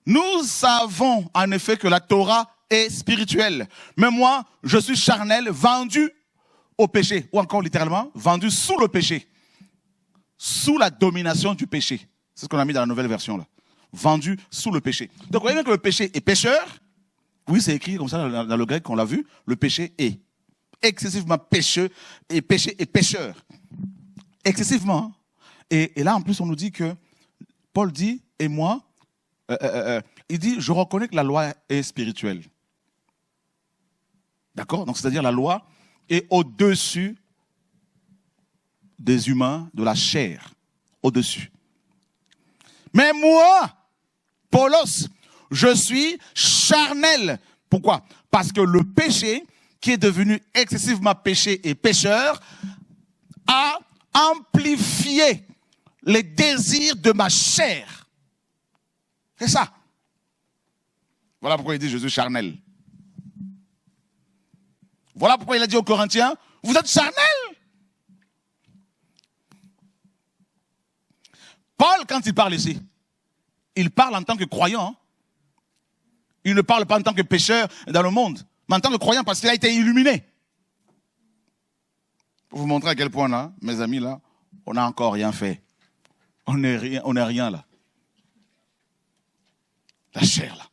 [SPEAKER 1] Nous savons en effet que la Torah est spirituelle. Mais moi, je suis charnel, vendu au péché. Ou encore littéralement, vendu sous le péché. Sous la domination du péché. C'est ce qu'on a mis dans la nouvelle version là. Vendu sous le péché. Donc vous voyez bien que le péché est pécheur. Oui, c'est écrit comme ça dans le grec, on l'a vu. Le péché est excessivement pécheux et péché est pécheur. Excessivement. Et là, en plus, on nous dit que Paul dit, et moi, il dit, je reconnais que la loi est spirituelle. D'accord? Donc, c'est-à-dire la loi est au-dessus des humains, de la chair. Au-dessus. Mais moi, Paulos, je suis charnel. Pourquoi? Parce que le péché, qui est devenu excessivement péché et pécheur, a amplifié les désirs de ma chair. C'est ça. Voilà pourquoi il dit je suis charnel. Voilà pourquoi il a dit aux Corinthiens, vous êtes charnel. Paul, quand il parle ici, il parle en tant que croyant. Hein. Il ne parle pas en tant que pécheur dans le monde, mais en tant que croyant parce qu'il a été illuminé. Pour vous montrer à quel point là, mes amis, là, on n'a encore rien fait. On n'est rien là. La chair là.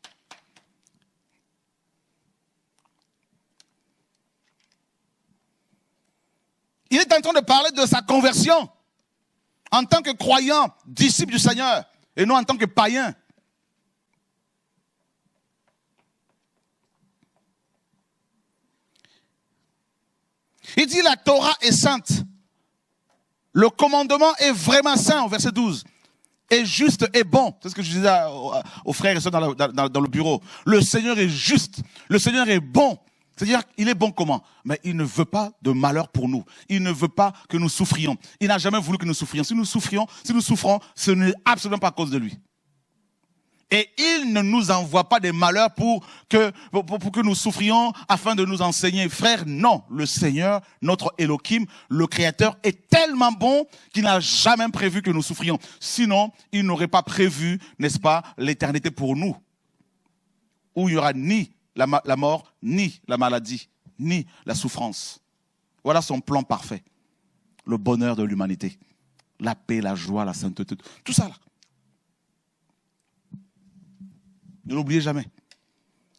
[SPEAKER 1] Il est en train de parler de sa conversion en tant que croyant, disciple du Seigneur, et non en tant que païen. Il dit la Torah est sainte. Le commandement est vraiment saint, au verset 12. Est juste et bon. C'est ce que je disais aux frères et sœurs dans le bureau. Le Seigneur est juste. Le Seigneur est bon. C'est-à-dire, il est bon comment? Mais il ne veut pas de malheur pour nous. Il ne veut pas que nous souffrions. Il n'a jamais voulu que nous souffrions. Si nous souffrons, ce n'est absolument pas à cause de lui. Et il ne nous envoie pas des malheurs pour que nous souffrions afin de nous enseigner. Frère, non. Le Seigneur, notre Elohim, le Créateur, est tellement bon qu'il n'a jamais prévu que nous souffrions. Sinon, il n'aurait pas prévu, n'est-ce pas, l'éternité pour nous. Où il n'y aura ni la mort, ni la maladie, ni la souffrance. Voilà son plan parfait. Le bonheur de l'humanité. La paix, la joie, la sainteté. Tout ça là. Ne l'oubliez jamais.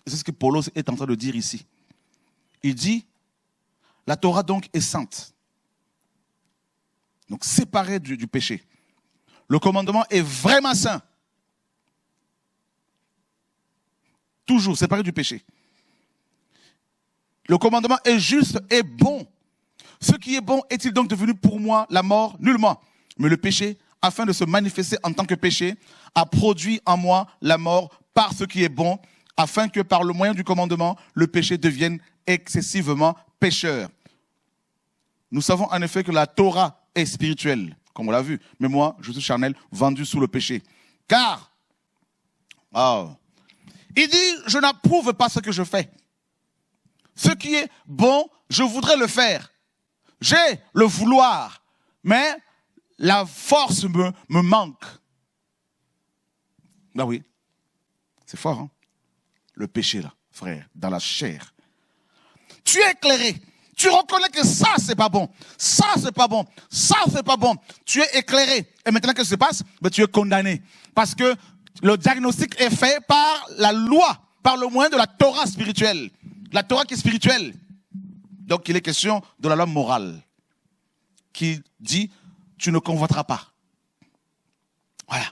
[SPEAKER 1] C'est ce que Paulos est en train de dire ici. Il dit, la Torah donc est sainte. Donc séparée du péché. Le commandement est vraiment saint. Toujours séparé du péché. Le commandement est juste et bon. Ce qui est bon est-il donc devenu pour moi la mort? Nullement. Mais le péché, afin de se manifester en tant que péché, a produit en moi la mort par ce qui est bon, afin que par le moyen du commandement, le péché devienne excessivement pécheur. Nous savons en effet que la Torah est spirituelle, comme on l'a vu. Mais moi, je suis charnel, vendu sous le péché. Car, il dit, je n'approuve pas ce que je fais. Ce qui est bon, je voudrais le faire. J'ai le vouloir, mais la force me manque. Ben oui. C'est fort, hein? Le péché, là, frère, dans la chair. Tu es éclairé. Tu reconnais que ça, c'est pas bon. Ça, c'est pas bon. Ça, c'est pas bon. Tu es éclairé. Et maintenant, qu'est-ce qui se passe? Ben, tu es condamné. Parce que le diagnostic est fait par la loi, par le moyen de la Torah spirituelle. La Torah qui est spirituelle. Donc, il est question de la loi morale qui dit, tu ne convoiteras pas. Voilà.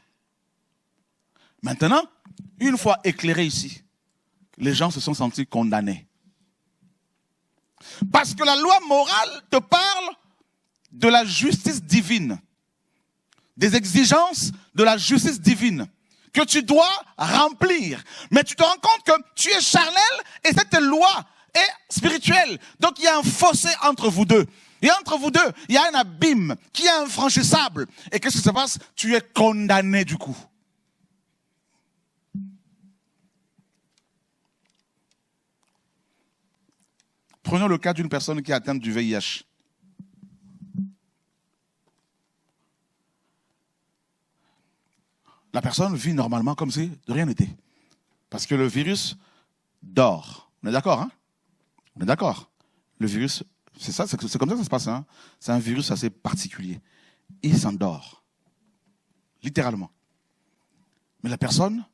[SPEAKER 1] Maintenant, une fois éclairés ici, les gens se sont sentis condamnés. Parce que la loi morale te parle de la justice divine, des exigences de la justice divine que tu dois remplir. Mais tu te rends compte que tu es charnel et cette loi est spirituelle. Donc il y a un fossé entre vous deux. Et entre vous deux, il y a un abîme qui est infranchissable. Et qu'est-ce qui se passe? Tu es condamné du coup. Prenons le cas d'une personne qui est atteinte du VIH. La personne vit normalement comme si de rien n'était. Parce que le virus dort. On est d'accord, hein? On est d'accord. Le virus, c'est ça, c'est comme ça que ça se passe. Hein? C'est un virus assez particulier. Il s'endort. Littéralement. Mais la personne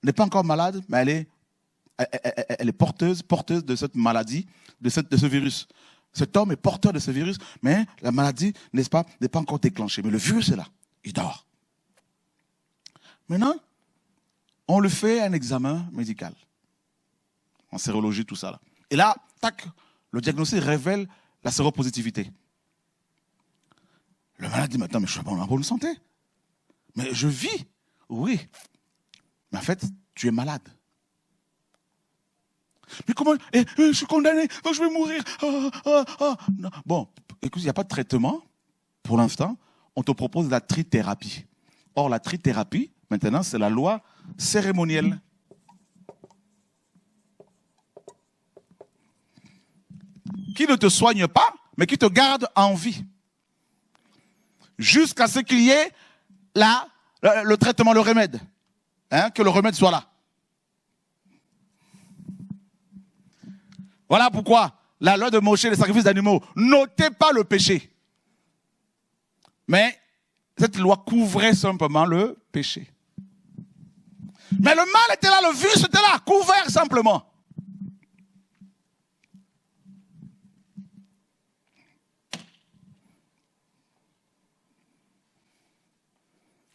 [SPEAKER 1] n'est pas encore malade, mais elle est porteuse de cette maladie, de ce virus. Cet homme est porteur de ce virus, mais la maladie, n'est-ce pas, n'est pas encore déclenchée. Mais le virus est là. Il dort. Maintenant, on lui fait un examen médical. En sérologie, tout ça. Là. Et là, tac, le diagnostic révèle la séropositivité. Le malade dit, maintenant, mais je suis en bonne santé. Mais je vis. Oui. Mais en fait, tu es malade. Mais comment je suis condamné, donc je vais mourir. Non. Bon, écoute, il n'y a pas de traitement. Pour l'instant, on te propose la trithérapie. Or, la trithérapie, maintenant, c'est la loi cérémonielle. Qui ne te soigne pas, mais qui te garde en vie. Jusqu'à ce qu'il y ait le traitement, le remède. Hein, que le remède soit là. Voilà pourquoi la loi de Moshe, les sacrifices d'animaux, n'ôtait pas le péché. Mais cette loi couvrait simplement le péché. Mais le mal était là, le virus était là, couvert simplement.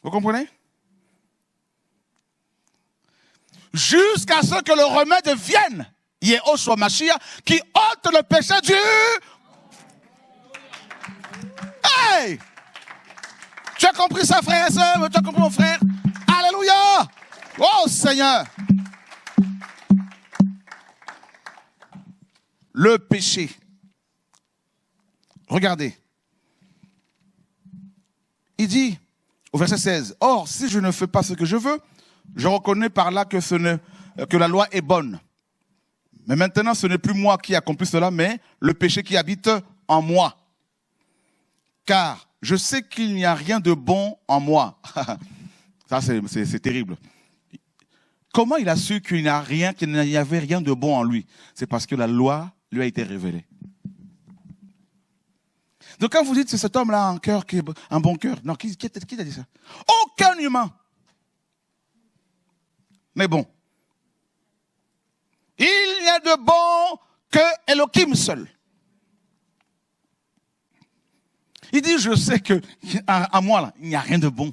[SPEAKER 1] Vous comprenez? Jusqu'à ce que le remède vienne. Yehoshua Mashiach, qui ôte le péché du... Hey! Tu as compris ça, frère et soeur? Tu as compris, mon frère? Alléluia! Oh, Seigneur! Le péché. Regardez. Il dit, au verset 16, « Or, si je ne fais pas ce que je veux, je reconnais par là que la loi est bonne. Mais maintenant, ce n'est plus moi qui accomplis cela, mais le péché qui habite en moi. Car je sais qu'il n'y a rien de bon en moi. » Ça, c'est terrible. Comment il a su qu'il n'y avait rien de bon en lui? C'est parce que la loi lui a été révélée. Donc quand vous dites, c'est cet homme-là, un cœur, un bon cœur. Non, qui t'a dit ça? Aucun humain n'est bon. Il n'y a de bon que Elohim seul. Il dit, je sais que à moi, là, il n'y a rien de bon.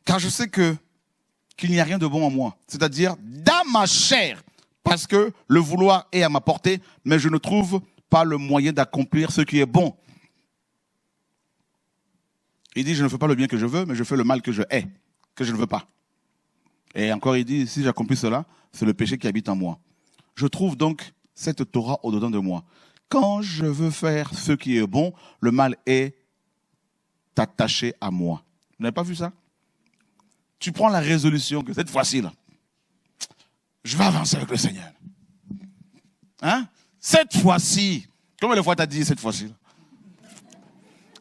[SPEAKER 1] Car je sais qu'il n'y a rien de bon en moi. C'est-à-dire, dans ma chair, parce que le vouloir est à ma portée, mais je ne trouve pas le moyen d'accomplir ce qui est bon. Il dit, je ne fais pas le bien que je veux, mais je fais le mal que je hais, que je ne veux pas. Et encore, il dit, si j'accomplis cela, c'est le péché qui habite en moi. Je trouve donc cette Torah au-dedans de moi. Quand je veux faire ce qui est bon, le mal est attaché à moi. Vous n'avez pas vu ça? Tu prends la résolution que cette fois-ci, là, je vais avancer avec le Seigneur. Hein? Cette fois-ci. Combien de fois t'as dit cette fois-ci?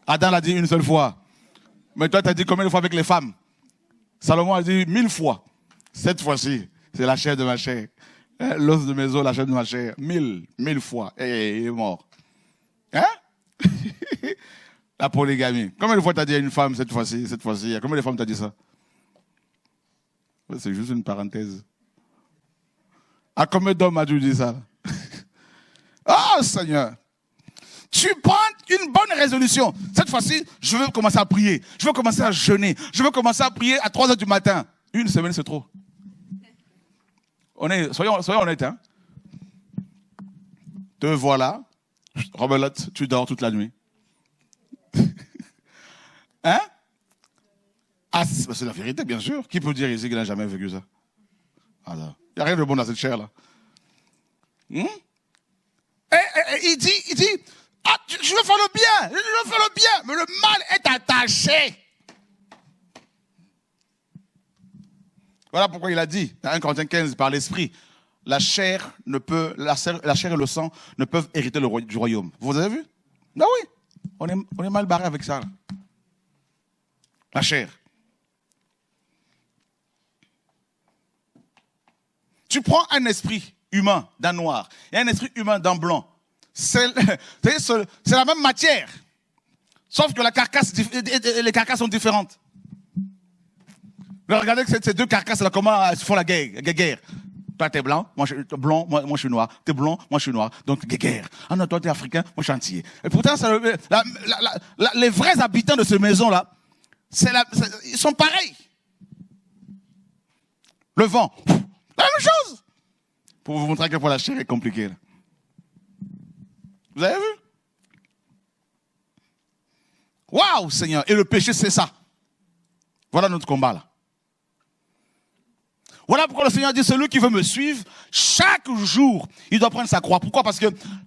[SPEAKER 1] Adam l'a dit une seule fois. Mais toi, t'as dit combien de fois avec les femmes? Salomon a dit 1000 fois. Cette fois-ci, c'est la chair de ma chair. L'os de mes os, la chair de ma chair. 1000 fois. Et il est mort. Hein? La polygamie. Combien de fois t'as dit à une femme cette fois-ci? Cette fois-ci. Combien de femmes t'as dit ça? C'est juste une parenthèse. À combien d'hommes as-tu dit ça? Oh Seigneur! Tu prends une bonne résolution. Cette fois-ci, je veux commencer à prier. Je veux commencer à jeûner. Je veux commencer à prier à 3 heures du matin. Une semaine, c'est trop. Soyons honnêtes. Hein? Te voilà. Rebelote, tu dors toute la nuit. Hein? Ah, c'est la vérité, bien sûr. Qui peut dire ici qu'il n'a jamais vécu ça? Alors, il n'y a rien de bon dans cette chair-là. Et il dit, ah, je veux faire le bien, mais le mal est attaché. Voilà pourquoi il a dit, dans 1 Corinthiens 15, par l'esprit, la chair et le sang ne peuvent hériter du royaume. Vous avez vu? Ah oui, on est mal barré avec ça. Là. La chair. Tu prends un esprit humain d'un noir et un esprit humain d'un blanc. C'est la même matière. Sauf que les carcasses sont différentes. Regardez que ces deux carcasses là, comment elles se font la guerre. Toi, t'es blanc, moi je suis blanc, moi je suis noir. T'es blanc, moi je suis noir. Donc, guerre. Ah non, toi, t'es africain, moi je suis antillais. Et pourtant, les vrais habitants de cette maison-là, ils sont pareils. Le vent, la même chose. Pour vous montrer à quel point la chair est compliquée. Là. Vous avez vu? Waouh, Seigneur. Et le péché, c'est ça. Voilà notre combat là. Voilà pourquoi le Seigneur dit, celui qui veut me suivre, chaque jour, il doit prendre sa croix. Pourquoi? Parce que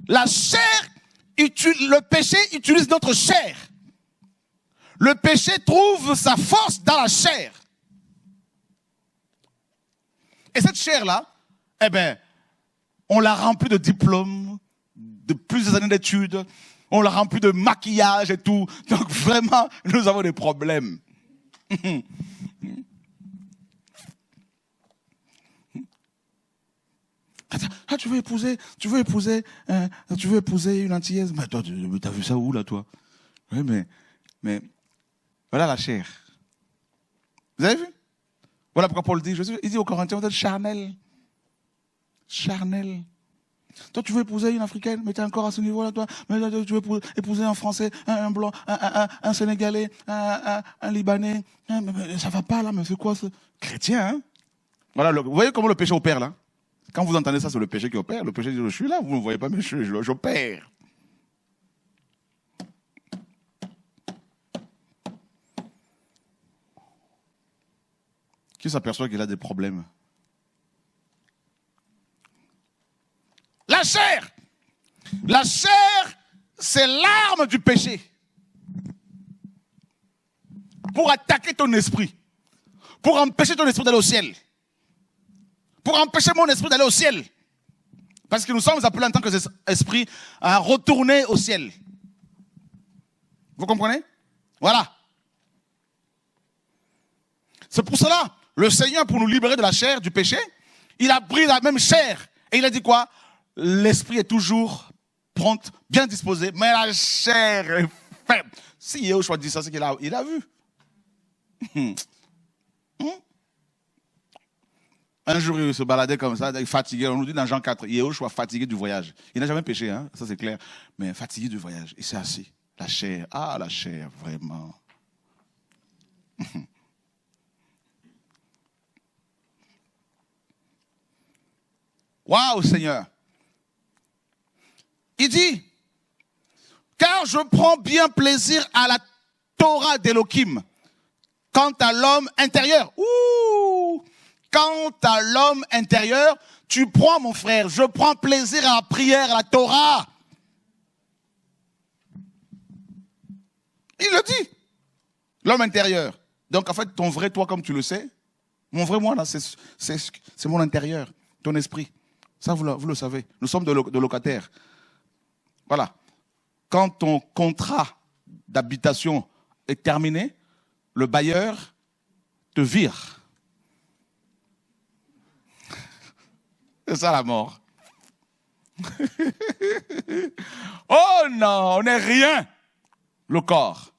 [SPEAKER 1] la chair, le péché utilise notre chair. Le péché trouve sa force dans la chair. Et cette chair-là, eh ben, on l'a remplie de diplômes, de plusieurs années d'études, on l'a remplie de maquillage et tout. Donc vraiment, nous avons des problèmes. Ah, tu veux épouser une antillaise? Mais toi, t'as vu ça où, là, toi? Oui, mais, voilà la chair. Vous avez vu? Voilà pourquoi Paul dit, il dit aux Corinthiens, vous êtes charnel. Charnel. Toi, tu veux épouser une africaine, mais t'es encore à ce niveau-là, toi. Mais toi, tu veux épouser un Français, un Blanc, un Sénégalais, un Libanais. Mais ça va pas, là, mais c'est quoi, ce chrétien, hein? Voilà, vous voyez comment le péché opère, là? Quand vous entendez ça, c'est le péché qui opère. Le péché dit, je suis là, vous ne me voyez pas, mais j'opère. Qui s'aperçoit qu'il a des problèmes? La chair! La chair, c'est l'arme du péché. Pour attaquer ton esprit. Pour empêcher ton esprit d'aller au ciel. Pour empêcher mon esprit d'aller au ciel. Parce que nous sommes appelés en tant qu'esprit à retourner au ciel. Vous comprenez? Voilà. C'est pour cela, le Seigneur, pour nous libérer de la chair, du péché, il a pris la même chair. Et il a dit quoi? L'esprit est toujours prompt, bien disposé, mais la chair est faible. Si Yéhoshua dit ça, c'est qu'il a vu. Un jour, il se baladait comme ça, fatigué. On nous dit dans Jean 4, Yéhoshua fatigué du voyage. Il n'a jamais péché, hein? Ça c'est clair. Mais fatigué du voyage. Il s'est assis. La chair, la chair, vraiment. Waouh, Seigneur. Il dit, car je prends bien plaisir à la Torah d'Elohim. Quant à l'homme intérieur, quant à l'homme intérieur, tu prends, mon frère, je prends plaisir à la prière, à la Torah. Il le dit. L'homme intérieur. Donc, en fait, ton vrai toi, comme tu le sais, mon vrai moi, là, c'est mon intérieur, ton esprit. Ça, vous le savez. Nous sommes de locataires. Voilà. Quand ton contrat d'habitation est terminé, le bailleur te vire. C'est ça la mort. Oh non, on n'est rien. Le corps.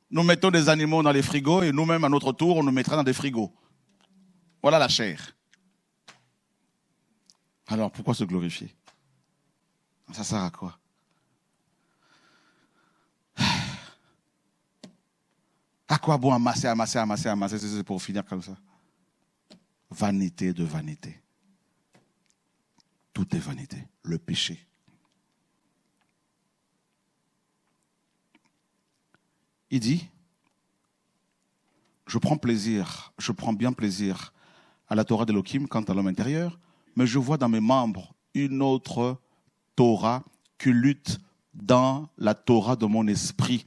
[SPEAKER 1] Nous mettons des animaux dans les frigos et nous-mêmes, à notre tour, on nous mettra dans des frigos. Voilà la chair. Alors, pourquoi se glorifier? Ça sert à quoi? À quoi bon amasser, c'est pour finir comme ça? Vanité de vanité. Tout est vanité. Le péché. Il dit, je prends bien plaisir à la Torah d'Elohim quant à l'homme intérieur, mais je vois dans mes membres une autre Torah qui lutte dans la Torah de mon esprit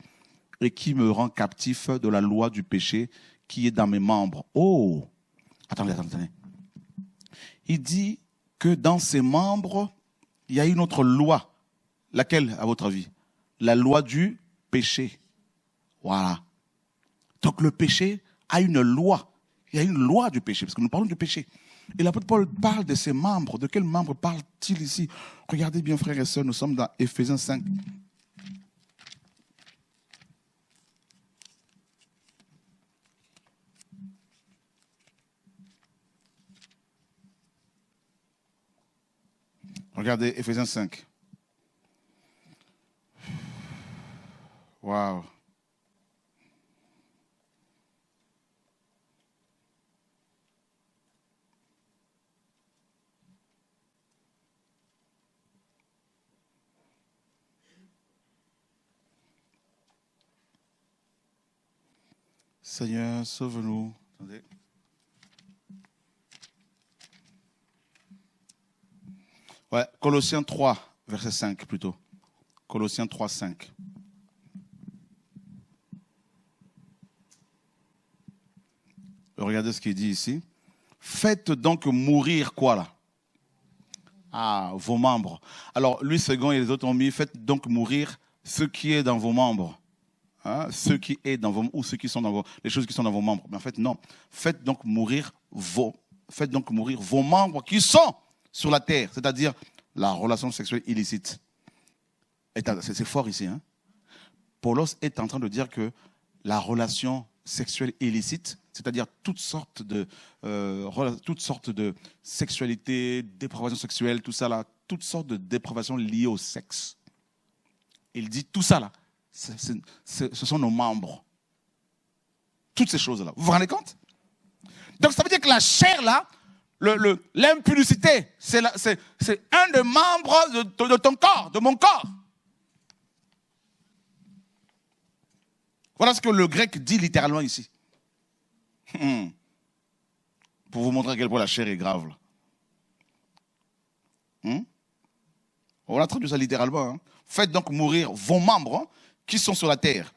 [SPEAKER 1] et qui me rend captif de la loi du péché qui est dans mes membres. Oh, attendez. Il dit que dans ses membres, il y a une autre loi. Laquelle, à votre avis? La loi du péché. Voilà. Donc le péché a une loi. Il y a une loi du péché, parce que nous parlons du péché. Et l'apôtre Paul parle de ses membres. De quels membres parle-t-il ici? Regardez bien, frères et sœurs, nous sommes dans Éphésiens 5. Regardez Éphésiens 5. Waouh. Seigneur, sauve-nous. Attendez. Ouais, Colossiens 3, verset 5 plutôt. Colossiens 3, 5. Regardez ce qu'il dit ici. Faites donc mourir quoi là? Ah, vos membres. Alors, lui, second et les autres ont mis, faites donc mourir ce qui est dans vos membres. Hein, ce qui est dans vos, ou ceux qui sont dans vos, les choses qui sont dans vos membres. Mais en fait, non. Faites donc mourir vos membres qui sont sur la terre, c'est-à-dire la relation sexuelle illicite. C'est fort ici. Hein? Paulos est en train de dire que la relation sexuelle illicite, c'est-à-dire toutes sortes de sexualité, dépravation sexuelle, tout ça là, toutes sortes de dépravations liées au sexe. Il dit tout ça là, ce sont nos membres. Toutes ces choses là. Vous vous rendez compte? Donc ça veut dire que la chair là, l'impudicité, c'est un des membres de ton corps, de mon corps. Voilà ce que le grec dit littéralement ici. Pour vous montrer à quel point la chair est grave. On a traduit ça littéralement. Hein. Faites donc mourir vos membres qui sont sur la terre.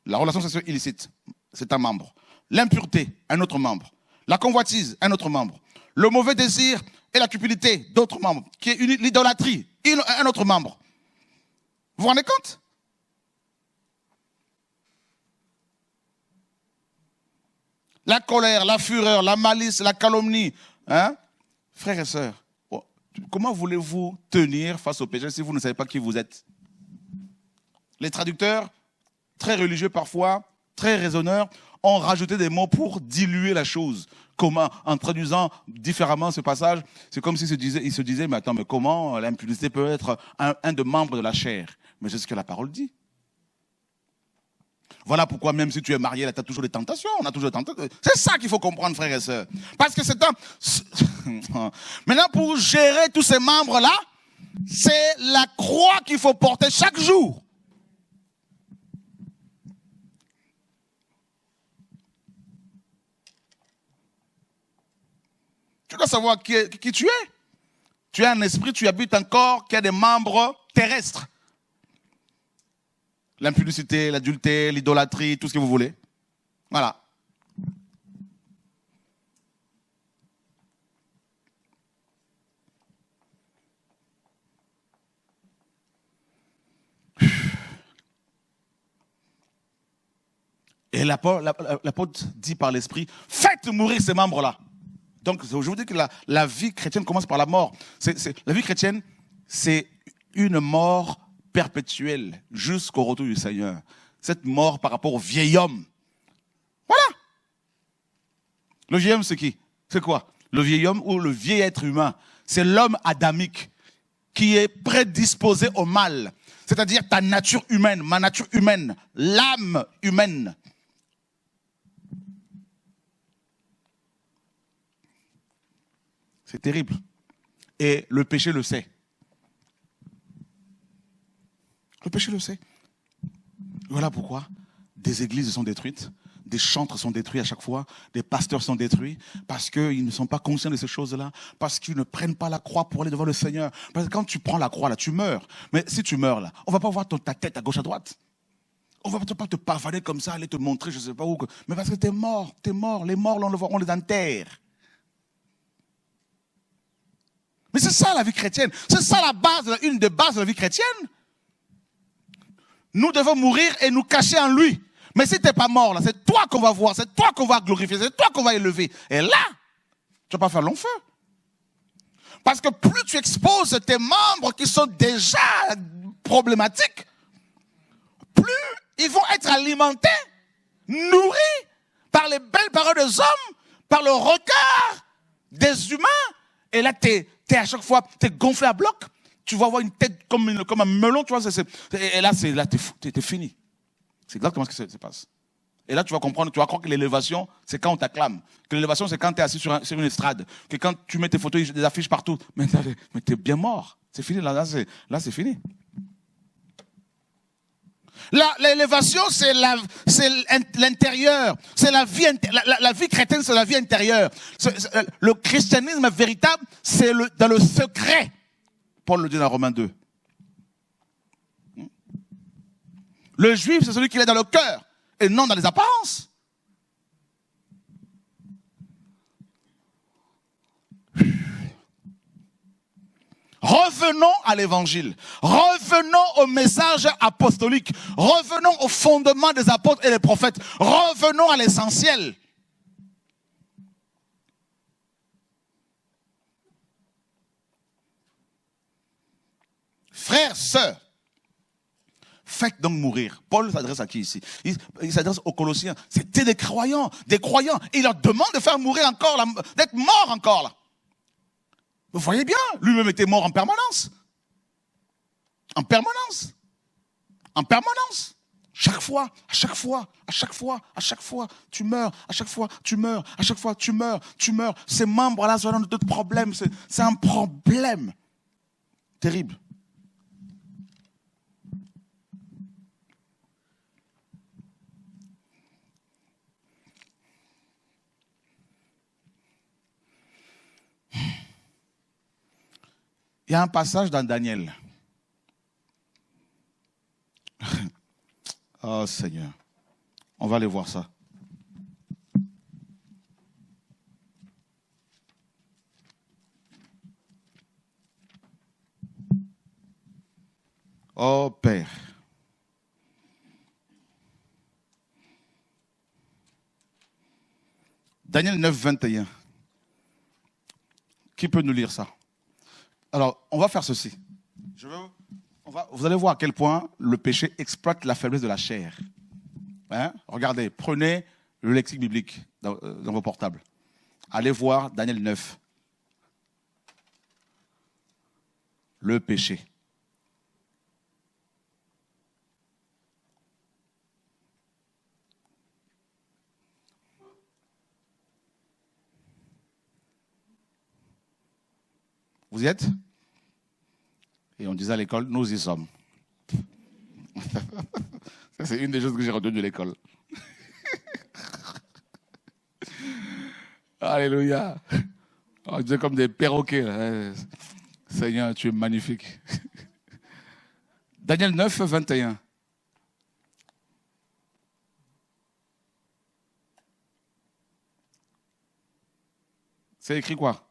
[SPEAKER 1] La relation sexuelle illicite, c'est un membre. L'impureté, un autre membre. La convoitise, un autre membre. Le mauvais désir et la cupidité, d'autres membres. Qui est l'idolâtrie, un autre membre. Vous vous rendez compte? La colère, la fureur, la malice, la calomnie. Hein? Frères et sœurs, comment voulez-vous tenir face au péché si vous ne savez pas qui vous êtes? Les traducteurs, très religieux parfois, très raisonneurs, ont rajouté des mots pour diluer la chose. Comment? En traduisant différemment ce passage, c'est comme s'ils se disaient, mais attends, mais comment l'impudicité peut être un des membres de la chair? Mais c'est ce que la parole dit. Voilà pourquoi même si tu es marié, là, tu as toujours des tentations. On a toujours des tentations. C'est ça qu'il faut comprendre, frères et sœurs. Parce que c'est un... Maintenant, pour gérer tous ces membres-là, c'est la croix qu'il faut porter chaque jour. Tu dois savoir qui tu es. Tu es un esprit, tu habites un corps qui a des membres terrestres. L'impudicité, l'adultère, l'idolâtrie, tout ce que vous voulez. Voilà. Et l'apôtre dit par l'esprit, faites mourir ces membres-là. Donc, je vous dis que la vie chrétienne commence par la mort. La vie chrétienne, c'est une mort perpétuelle jusqu'au retour du Seigneur. Cette mort par rapport au vieil homme. Voilà. Le vieil homme, c'est qui? C'est quoi? Le vieil homme ou le vieil être humain? C'est l'homme adamique qui est prédisposé au mal. C'est-à-dire ta nature humaine, ma nature humaine, l'âme humaine. C'est terrible. Et le péché le sait. Le péché le sait. Voilà pourquoi des églises sont détruites, des chantres sont détruits à chaque fois, des pasteurs sont détruits, parce qu'ils ne sont pas conscients de ces choses-là, parce qu'ils ne prennent pas la croix pour aller devant le Seigneur. Parce que quand tu prends la croix, là, tu meurs. Mais si tu meurs, là, on ne va pas voir ta tête à gauche, à droite. On ne va pas te pavaner comme ça, aller te montrer, je ne sais pas où. Mais parce que tu es mort, tu es mort. Les morts, on les enterre. Mais c'est ça la vie chrétienne. C'est ça la base, une des bases de la vie chrétienne. Nous devons mourir et nous cacher en lui. Mais si tu n'es pas mort, là, c'est toi qu'on va voir, c'est toi qu'on va glorifier, c'est toi qu'on va élever. Et là, tu ne vas pas faire long feu. Parce que plus tu exposes tes membres qui sont déjà problématiques, plus ils vont être alimentés, nourris par les belles paroles des hommes, par le regard des humains. Et là, t'es à chaque fois, t'es gonflé à bloc. Tu vas avoir une tête comme un melon, tu vois. Et là, t'es fini. C'est exactement ce qui se passe. Et là, tu vas comprendre, tu vas croire que l'élévation, c'est quand on t'acclame. Que l'élévation, c'est quand tu es assis sur une estrade. Que quand tu mets tes photos, des affiches partout. Mais tu es bien mort. C'est fini, là c'est fini. L'élévation, c'est l'intérieur. C'est la vie, la vie chrétienne, c'est la vie intérieure. Le christianisme véritable, c'est dans le secret. Paul le dit dans Romains 2. Le juif, c'est celui qui est dans le cœur et non dans les apparences. Revenons à l'évangile. Revenons au message apostolique. Revenons au fondement des apôtres et des prophètes. Revenons à l'essentiel. Frères, sœurs, faites donc mourir. Paul s'adresse à qui ici? Il s'adresse aux Colossiens. C'était des croyants. Et il leur demande de faire mourir encore, d'être morts encore là. Vous voyez bien, lui-même était mort en permanence. En permanence. En permanence. Chaque fois, à chaque fois, à chaque fois, à chaque fois, tu meurs, à chaque fois, tu meurs, à chaque fois, tu meurs, tu meurs. Ces membres-là sont dans d'autres problèmes. C'est un problème terrible. Il y a un passage dans Daniel. Oh Seigneur, on va aller voir ça. Oh Père. Daniel 9, 21. Qui peut nous lire ça? Alors, on va faire ceci. Vous allez voir à quel point le péché exploite la faiblesse de la chair. Hein? Regardez, prenez le lexique biblique dans vos portables. Allez voir Daniel 9. Le péché. Vous y êtes? Et on disait à l'école, nous y sommes. Ça, c'est une des choses que j'ai retenues de l'école. Alléluia. On disait comme des perroquets. Là. Seigneur, tu es magnifique. Daniel 9, 21. C'est écrit quoi?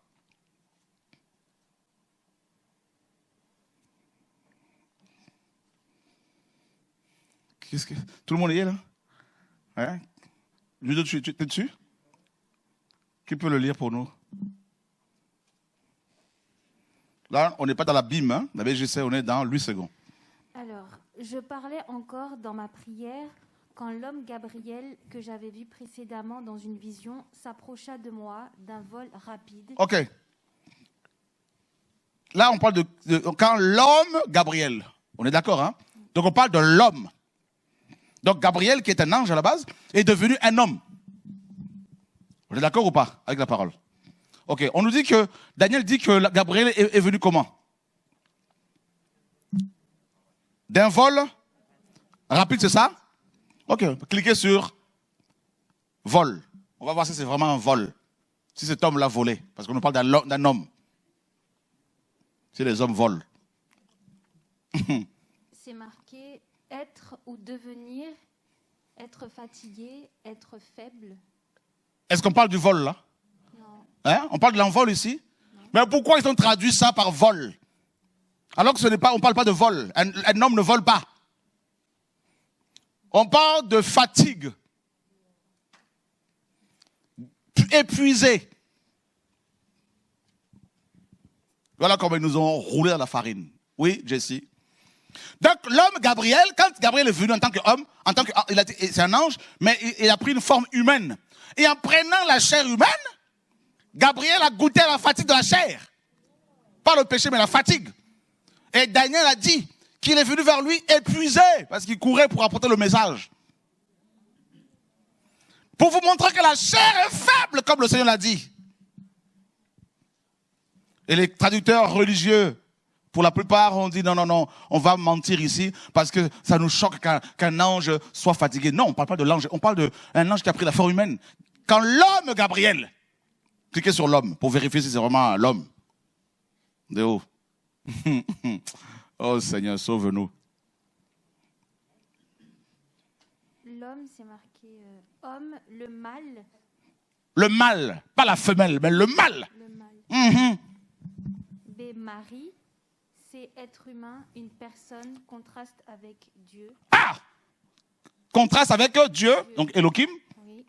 [SPEAKER 1] Tout le monde y est là? Hein? Ludo, tu es dessus? Qui peut le lire pour nous? Là, on n'est pas dans la BIM, hein? La BGC, on est dans 8 secondes.
[SPEAKER 4] Alors, je parlais encore dans ma prière quand l'homme Gabriel, que j'avais vu précédemment dans une vision, s'approcha de moi d'un vol rapide.
[SPEAKER 1] Ok. Là, on parle de quand l'homme Gabriel. On est d'accord, hein? Donc, on parle de l'homme. Donc, Gabriel, qui est un ange à la base, est devenu un homme. Vous êtes d'accord ou pas avec la parole? Ok, on nous dit que, Daniel dit que Gabriel est venu comment? D'un vol rapide, c'est ça? Ok, cliquez sur vol. On va voir si c'est vraiment un vol. Si cet homme l'a volé. Parce qu'on nous parle d'un homme. Si les hommes volent.
[SPEAKER 4] C'est marqué être ou devenir, être fatigué, être faible.
[SPEAKER 1] Est-ce qu'on parle du vol là?
[SPEAKER 4] Non.
[SPEAKER 1] Hein? On parle de l'envol ici? Non. Mais pourquoi ils ont traduit ça par vol? Alors que ce n'est pas, on ne parle pas de vol. Un homme ne vole pas. On parle de fatigue. Épuisé. Voilà comment ils nous ont roulé dans la farine. Oui, Jessie. Donc l'homme Gabriel, quand Gabriel est venu en tant qu'homme, c'est un ange, mais il a pris une forme humaine. Et en prenant la chair humaine, Gabriel a goûté à la fatigue de la chair. Pas le péché, mais la fatigue. Et Daniel a dit qu'il est venu vers lui épuisé, parce qu'il courait pour apporter le message. Pour vous montrer que la chair est faible, comme le Seigneur l'a dit. Et les traducteurs religieux, pour la plupart, ont dit non, on va mentir ici, parce que ça nous choque qu'un ange soit fatigué. Non, on ne parle pas de l'ange, on parle d'un ange qui a pris la forme humaine. Quand l'homme Gabriel, cliquez sur l'homme pour vérifier si c'est vraiment l'homme. De haut. Oh Seigneur, sauve-nous.
[SPEAKER 4] L'homme, c'est marqué homme, le mâle.
[SPEAKER 1] Le mâle, pas la femelle, mais le mâle.
[SPEAKER 4] Le mâle.
[SPEAKER 1] Mm-hmm.
[SPEAKER 4] B, Marie, c'est être humain, une personne, contraste avec Dieu.
[SPEAKER 1] Ah! Contraste avec Dieu, donc Elohim.
[SPEAKER 4] Oui.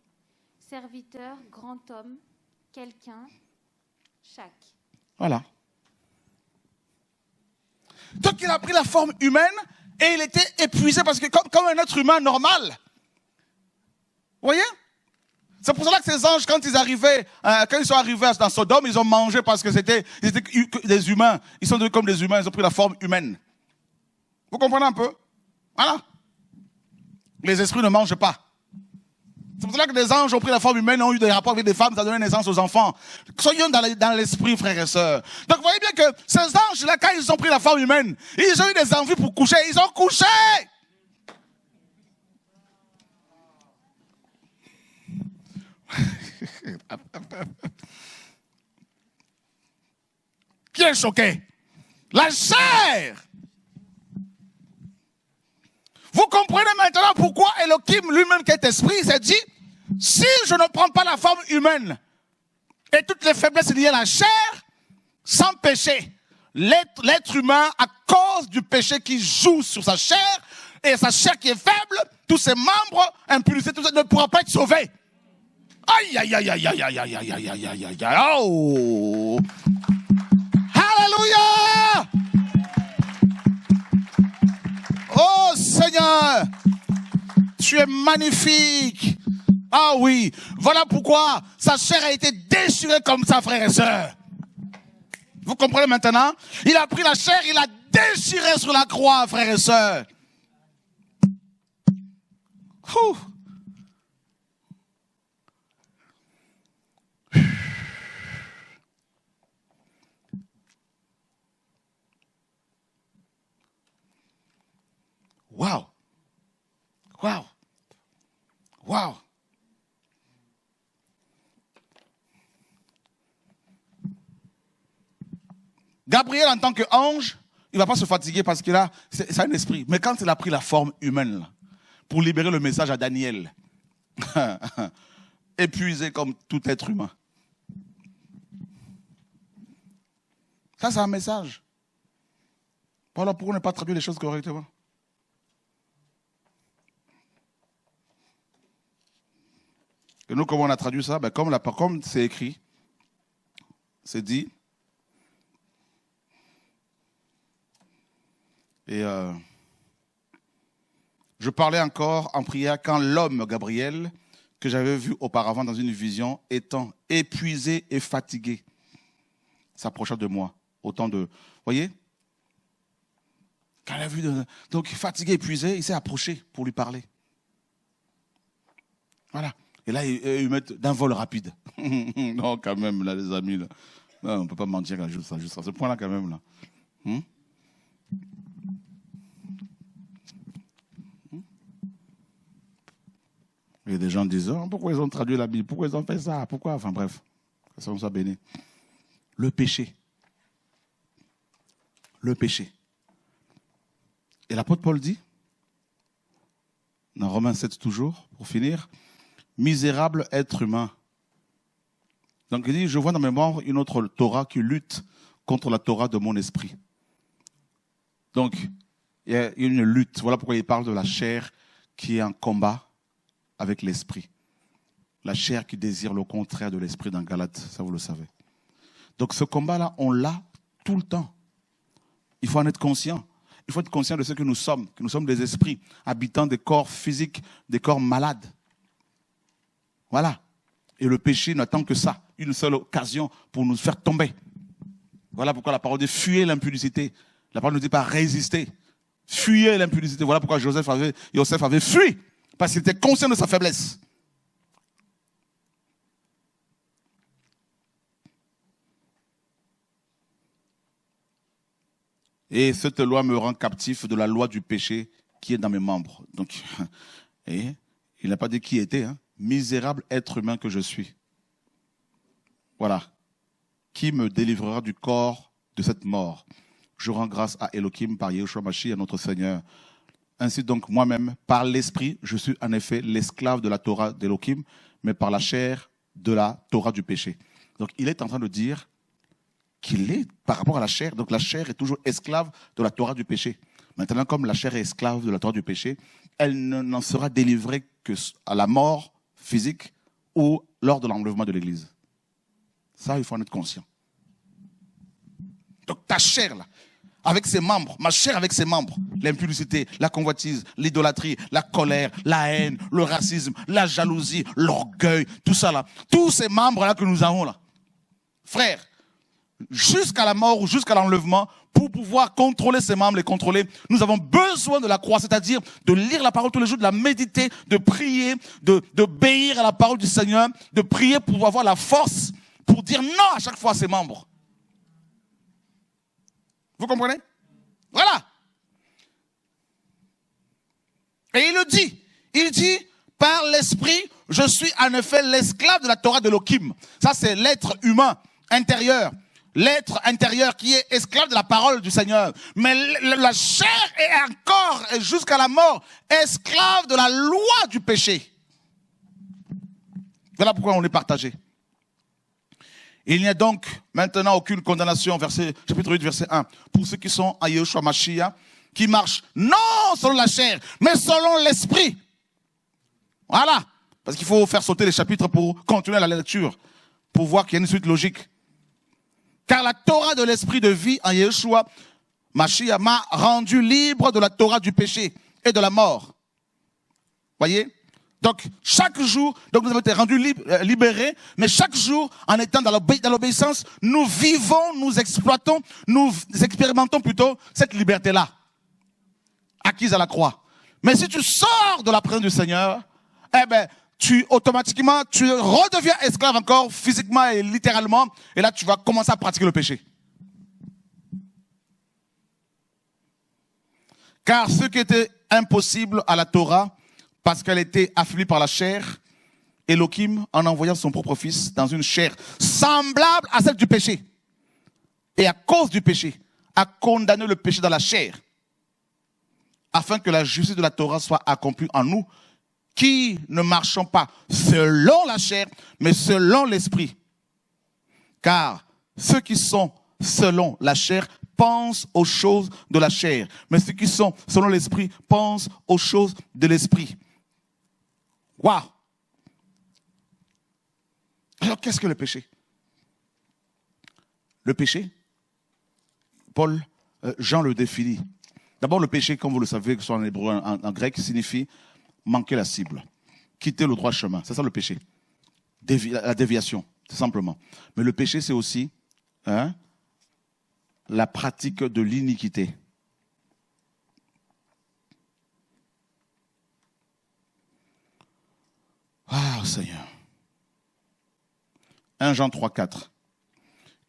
[SPEAKER 4] Serviteur, grand homme, quelqu'un, chaque.
[SPEAKER 1] Voilà. Donc il a pris la forme humaine et il était épuisé parce que comme un être humain normal. Vous voyez? C'est pour cela que ces anges, quand ils sont arrivés dans Sodome, ils ont mangé parce que ils étaient des humains. Ils sont devenus comme des humains, ils ont pris la forme humaine. Vous comprenez un peu? Voilà. Les esprits ne mangent pas. C'est pour cela que des anges ont pris la forme humaine, ont eu des rapports avec des femmes, ça a donné naissance aux enfants. Soyons dans l'esprit, frères et sœurs. Donc vous voyez bien que ces anges-là, quand ils ont pris la forme humaine, ils ont eu des envies pour coucher, ils ont couché. Qui est choqué? La chair. Vous comprenez maintenant pourquoi Elohim lui-même qui est esprit s'est dit, si je ne prends pas la forme humaine et toutes les faiblesses liées à la chair, sans péché, l'être humain, à cause du péché qui joue sur sa chair, et sa chair qui est faible, tous ses membres, impulsés, tout ça, ne pourra pas être sauvé. Aïe, aïe, aïe, aïe, aïe, aïe, aïe, aïe, aïe, aïe, aïe, aïe, aïe, oh! Alléluia! Oh Seigneur, tu es magnifique. Ah oui, voilà pourquoi sa chair a été déchirée comme ça, frères et sœurs. Vous comprenez maintenant? Il a pris la chair, il l'a déchirée sur la croix, frères et sœurs. Ouh. Wow. Wow. Wow. Gabriel, en tant qu'ange, il ne va pas se fatiguer parce qu'il a, c'est un esprit. Mais quand il a pris la forme humaine, là, pour libérer le message à Daniel, épuisé comme tout être humain. Ça, c'est un message. Voilà pourquoi on n'a pas traduit les choses correctement. Et nous, comment on a traduit ça? Ben, comme c'est écrit, c'est dit. Et je parlais encore en prière quand l'homme Gabriel, que j'avais vu auparavant dans une vision, étant épuisé et fatigué, s'approcha de moi. Autant de... Vous voyez? Quand il a vu... Donc, fatigué, épuisé, il s'est approché pour lui parler. Voilà. Et là, ils mettent d'un vol rapide. Non, quand même, là, les amis. Là. Non, on ne peut pas mentir juste à ce point-là, quand même. Là. Et des gens disent, oh, pourquoi ils ont traduit la Bible? Pourquoi ils ont fait ça? Pourquoi? Enfin bref, que ça soit béni. Le péché. Le péché. Et l'apôtre Paul dit, dans Romains 7 toujours, pour finir. Misérable être humain. Donc il dit, je vois dans mes membres une autre Torah qui lutte contre la Torah de mon esprit. Donc, il y a une lutte. Voilà pourquoi il parle de la chair qui est en combat avec l'esprit. La chair qui désire le contraire de l'esprit dans Galates, ça vous le savez. Donc ce combat-là, on l'a tout le temps. Il faut en être conscient. Il faut être conscient de ce que nous sommes des esprits, habitant des corps physiques, des corps malades. Voilà. Et le péché n'attend que ça, une seule occasion pour nous faire tomber. Voilà pourquoi la parole dit fuyez l'impudicité. La parole ne dit pas résister. Fuyez l'impudicité. Voilà pourquoi Joseph avait fui, parce qu'il était conscient de sa faiblesse. Et cette loi me rend captif de la loi du péché qui est dans mes membres. Donc, et il n'a pas dit qui était, hein. Misérable être humain que je suis. Voilà. Qui me délivrera du corps de cette mort? Je rends grâce à Elohim par Yeshua Mashiach, notre Seigneur. Ainsi donc, moi-même, par l'esprit, je suis en effet l'esclave de la Torah d'Elohim, mais par la chair de la Torah du péché. Donc, il est en train de dire qu'il est par rapport à la chair. Donc, la chair est toujours esclave de la Torah du péché. Maintenant, comme la chair est esclave de la Torah du péché, elle n'en sera délivrée qu'à la mort physique ou lors de l'enlèvement de l'Église. Ça, il faut en être conscient. Donc, ta chair, là, avec ses membres, ma chair avec ses membres, l'impudicité, la convoitise, l'idolâtrie, la colère, la haine, le racisme, la jalousie, l'orgueil, tout ça là, tous ces membres-là que nous avons là, frère, jusqu'à la mort ou jusqu'à l'enlèvement, pour pouvoir contrôler ces membres, les contrôler, nous avons besoin de la croix, c'est-à-dire de lire la parole tous les jours, de la méditer, de prier, d'obéir à la parole du Seigneur, de prier pour avoir la force pour dire non à chaque fois à ses membres. Vous comprenez? Voilà. Et il dit, par l'esprit, je suis en effet l'esclave de la Torah d'Elohim. Ça, c'est l'être humain intérieur. L'être intérieur qui est esclave de la parole du Seigneur. Mais la chair est encore, et jusqu'à la mort, esclave de la loi du péché. Voilà pourquoi on est partagé. Il n'y a donc maintenant aucune condamnation, chapitre 8, verset 1, pour ceux qui sont à Yeshua Mashiach, qui marchent non selon la chair, mais selon l'esprit. Voilà. Parce qu'il faut faire sauter les chapitres pour continuer la lecture, pour voir qu'il y a une suite logique. Car la Torah de l'esprit de vie en Yeshua Mashiach m'a rendu libre de la Torah du péché et de la mort. Voyez? Donc, chaque jour, donc nous avons été rendus libérés, mais chaque jour, en étant dans l'obéissance, nous vivons, nous exploitons, nous expérimentons plutôt cette liberté-là, acquise à la croix. Mais si tu sors de la présence du Seigneur, eh ben, tu redeviens esclave encore, physiquement et littéralement, et là, tu vas commencer à pratiquer le péché. Car ce qui était impossible à la Torah, parce qu'elle était affaiblie par la chair, Elohim, en envoyant son propre fils dans une chair semblable à celle du péché, et à cause du péché, a condamné le péché dans la chair, afin que la justice de la Torah soit accomplie en nous, qui ne marchons pas selon la chair, mais selon l'esprit. Car ceux qui sont selon la chair pensent aux choses de la chair, mais ceux qui sont selon l'esprit pensent aux choses de l'esprit. Waouh! Alors, qu'est-ce que le péché? Le péché, Jean le définit. D'abord, le péché, comme vous le savez, que ce soit en hébreu, en grec, signifie manquer la cible, quitter le droit chemin. C'est ça le péché. La déviation, tout simplement. Mais le péché, c'est aussi la pratique de l'iniquité. Ah, Seigneur. 1 Jean 3, 4.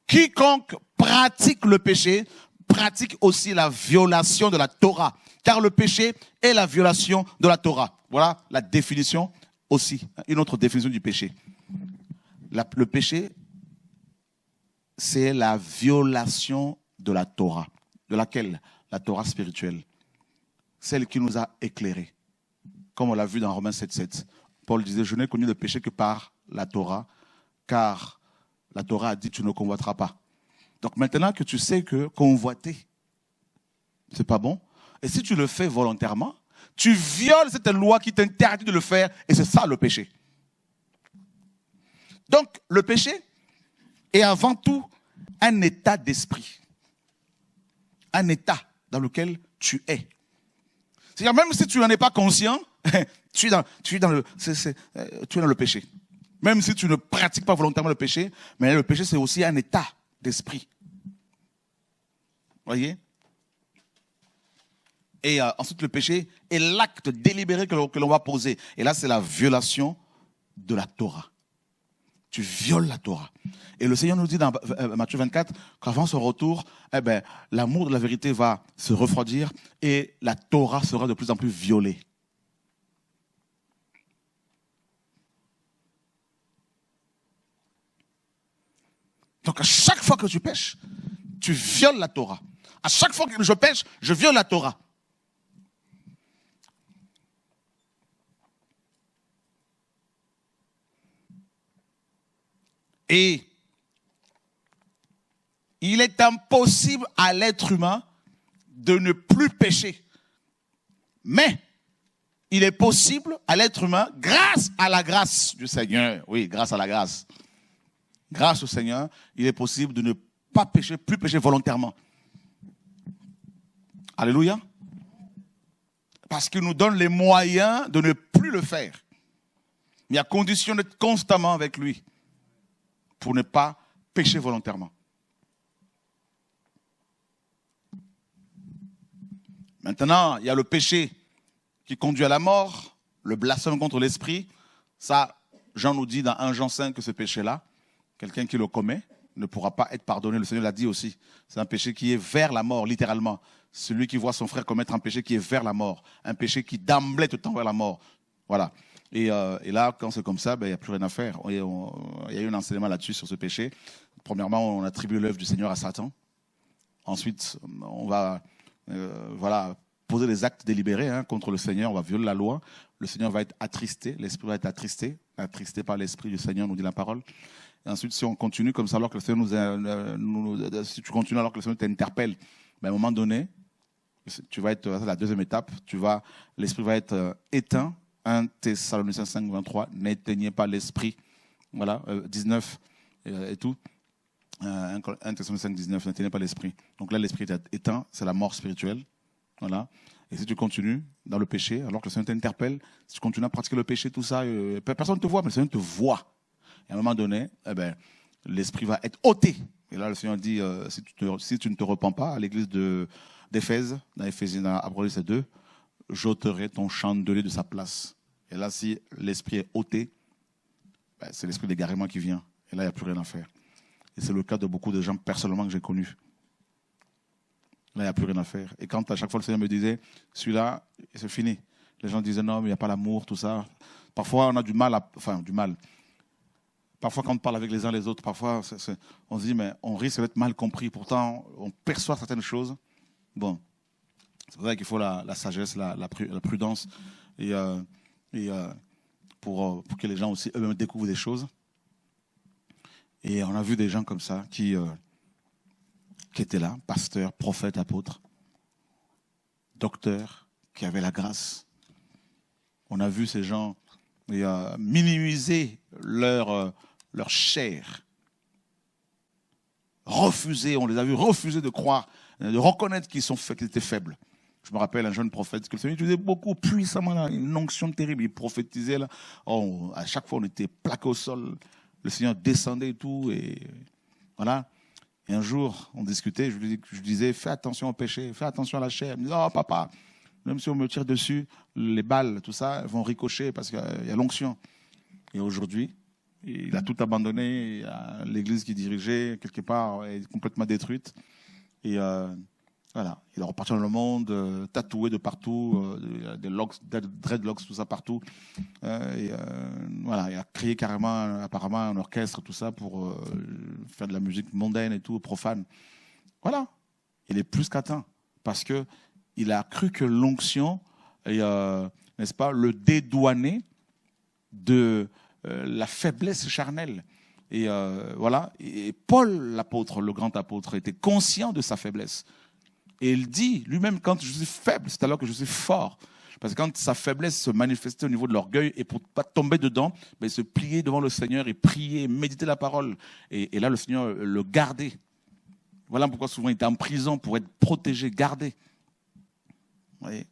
[SPEAKER 1] Quiconque pratique le péché, pratique aussi la violation de la Torah. Car le péché est la violation de la Torah. Voilà la définition aussi, une autre définition du péché. Le péché, c'est la violation de la Torah. De laquelle? La Torah spirituelle. Celle qui nous a éclairés. comme on l'a vu dans Romains 7,7. Paul disait, je n'ai connu le péché que par la Torah, car la Torah a dit, tu ne convoiteras pas. Donc maintenant que tu sais que convoiter, c'est pas bon, et si tu le fais volontairement, tu violes cette loi qui t'interdit de le faire, et c'est ça le péché. Donc le péché est avant tout un état d'esprit, un état dans lequel tu es. C'est-à-dire même si tu n'en es pas conscient, tu es dans le péché. Même si tu ne pratiques pas volontairement le péché, mais le péché c'est aussi un état d'esprit. Voyez? Et ensuite le péché est l'acte délibéré que l'on va poser. Et là c'est la violation de la Torah. Tu violes la Torah. Et le Seigneur nous dit dans Matthieu 24 qu'avant son retour, l'amour de la vérité va se refroidir et la Torah sera de plus en plus violée. Donc à chaque fois que tu pêches, tu violes la Torah. À chaque fois que je pêche, je viole la Torah. Et il est impossible à l'être humain de ne plus pécher. Mais il est possible à l'être humain, grâce à la grâce du Seigneur, oui, grâce à la grâce, grâce au Seigneur, il est possible de ne pas pécher, plus pécher volontairement. Alléluia. Parce qu'il nous donne les moyens de ne plus le faire. Mais à condition d'être constamment avec lui pour ne pas pécher volontairement. Maintenant, il y a le péché qui conduit à la mort, le blasphème contre l'esprit. Ça, Jean nous dit dans 1 Jean 5 que ce péché-là, quelqu'un qui le commet ne pourra pas être pardonné. Le Seigneur l'a dit aussi. C'est un péché qui est vers la mort, littéralement. Celui qui voit son frère commettre un péché qui est vers la mort. Un péché qui d'emblée te tend vers la mort. Voilà. Et là, quand c'est comme ça, il n'y a plus rien à faire. Il y a eu un enseignement là-dessus sur ce péché. Premièrement, on attribue l'œuvre du Seigneur à Satan. Ensuite, on va poser des actes délibérés contre le Seigneur. On va violer la loi. Le Seigneur va être attristé. L'Esprit va être attristé par l'Esprit du Seigneur, nous dit la parole. Et ensuite, si on continue comme ça, alors que le Seigneur si tu continues alors que le Seigneur t'interpelle, à un moment donné, tu vas être, c'est la deuxième étape, l'Esprit va être éteint. 1 Thessaloniciens 5, 23, n'éteignez pas l'esprit. Voilà, 19 et tout. 1 Thessaloniciens 5, 19, n'éteignez pas l'esprit. Donc là, l'esprit est éteint, c'est la mort spirituelle. Voilà. Et si tu continues dans le péché, alors que le Seigneur t'interpelle, si tu continues à pratiquer le péché, tout ça, personne ne te voit, mais le Seigneur te voit. Et à un moment donné, l'esprit va être ôté. Et là, le Seigneur dit, si tu ne te repens pas, à l'église d'Éphèse, dans Éphésiens, à Apocalypse 2, j'ôterai ton chandelier de sa place. Et là, si l'esprit est ôté, c'est l'esprit d'égarement qui vient. Et là, il n'y a plus rien à faire. Et c'est le cas de beaucoup de gens personnellement que j'ai connus. Là, il n'y a plus rien à faire. Et quand à chaque fois le Seigneur me disait, celui-là, c'est fini. Les gens disaient, non, mais il n'y a pas l'amour, tout ça. Parfois, on a du mal. Parfois, quand on parle avec les uns les autres, parfois, on se dit, mais on risque d'être mal compris. Pourtant, on perçoit certaines choses. Bon. C'est pour ça qu'il faut la sagesse, la prudence, pour que les gens aussi eux-mêmes découvrent des choses. Et on a vu des gens comme ça qui étaient là, pasteurs, prophètes, apôtres, docteurs, qui avaient la grâce. On a vu ces gens minimiser leur chair, on les a vus refuser de croire, de reconnaître qu'ils étaient faibles. Je me rappelle un jeune prophète que le Seigneur utilisait beaucoup puissamment, là, une onction terrible. Il prophétisait. Là. À chaque fois, on était plaqué au sol. Le Seigneur descendait et tout. Et voilà. Et un jour, on discutait. Je disais, fais attention au péché, fais attention à la chair. Il me disait, oh papa, même si on me tire dessus, les balles, tout ça, vont ricocher parce qu'il y a l'onction. Et aujourd'hui, il a tout abandonné. L'église qu'il dirigeait, quelque part, est complètement détruite. Et voilà, il est reparti dans le monde, tatoué de partout, des dreadlocks, tout ça partout. Voilà, il a créé carrément, apparemment, un orchestre, tout ça, pour faire de la musique mondaine et tout, profane. Voilà, il est plus qu'atteint, parce que il a cru que l'onction n'est-ce pas, le dédouaner de la faiblesse charnelle. Et voilà. Et Paul, l'apôtre, le grand apôtre, était conscient de sa faiblesse. Et il dit lui-même, quand je suis faible, c'est alors que je suis fort. Parce que quand sa faiblesse se manifestait au niveau de l'orgueil, et pour ne pas tomber dedans, il se pliait devant le Seigneur et prier, méditer la parole. Et là, le Seigneur le gardait. Voilà pourquoi souvent il était en prison pour être protégé, gardé. Vous voyez?